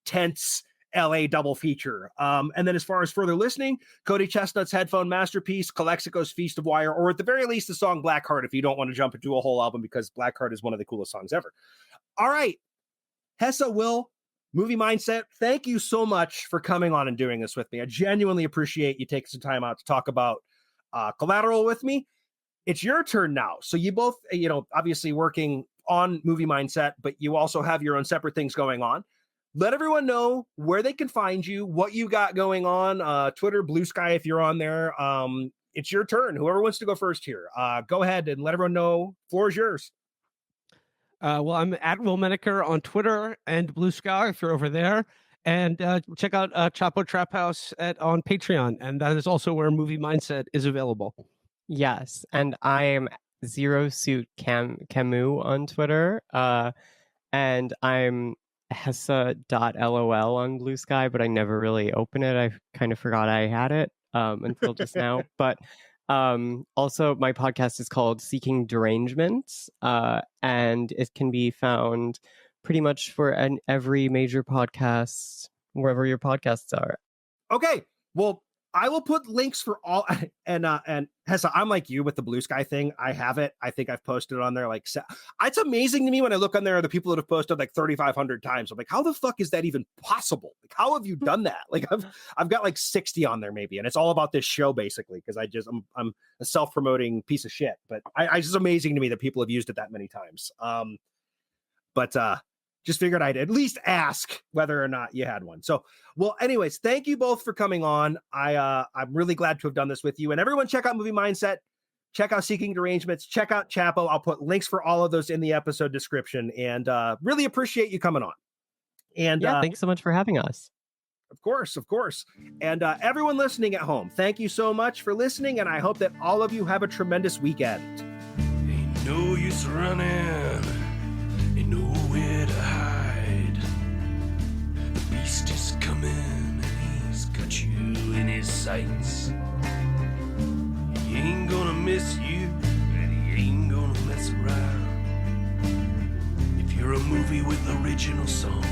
tense LA double feature. And then as far as further listening, Cody Chestnut's Headphone Masterpiece, Calexico's Feast of Wire, or at the very least the song Blackheart if you don't want to jump into a whole album, because Blackheart is one of the coolest songs ever. All right, Hesse, Will, Movie Mindset, thank you so much for coming on and doing this with me. I genuinely appreciate you taking some time out to talk about Collateral with me. It's your turn now. So you both, obviously working on Movie Mindset, but you also have your own separate things going on. Let everyone know where they can find you, what you got going on, Twitter, Blue Sky, if you're on there. It's your turn. Whoever wants to go first here, go ahead and let everyone know. Floor is yours. Well, I'm at Will Menaker on Twitter and Blue Sky if you're over there. And check out Chapo Trap House on Patreon. And that is also where Movie Mindset is available. Yes. And I am Zero Suit Camus on Twitter. And I'm Hesse.lol on Blue Sky, but I never really open it. I kind of forgot I had it until just now. But Also, my podcast is called Seeking Derangements, and it can be found pretty much for every major podcast, wherever your podcasts are. Okay, well, I will put links for all, and Hesse, I'm like you with the Blue Sky thing. I have it. I think I've posted it on there. Like, it's amazing to me when I look on there, the people that have posted like 3,500 times. I'm like, how the fuck is that even possible? Like, how have you done that? Like, I've got like 60 on there maybe, and it's all about this show basically because I'm a self-promoting piece of shit. But it's just amazing to me that people have used it that many times. But just figured I'd at least ask whether or not you had one. So, well, anyways, thank you both for coming on. I'm really glad to have done this with you. And everyone check out Movie Mindset. Check out Seeking Derangements. Check out Chapo. I'll put links for all of those in the episode description. And really appreciate you coming on. And yeah, thanks so much for having us. Of course, of course. And everyone listening at home, thank you so much for listening. And I hope that all of you have a tremendous weekend. Ain't no use running. Ain't nowhere to hide. The beast is coming and he's got you in his sights. He ain't gonna miss you and he ain't gonna mess around. If you're a movie with original song,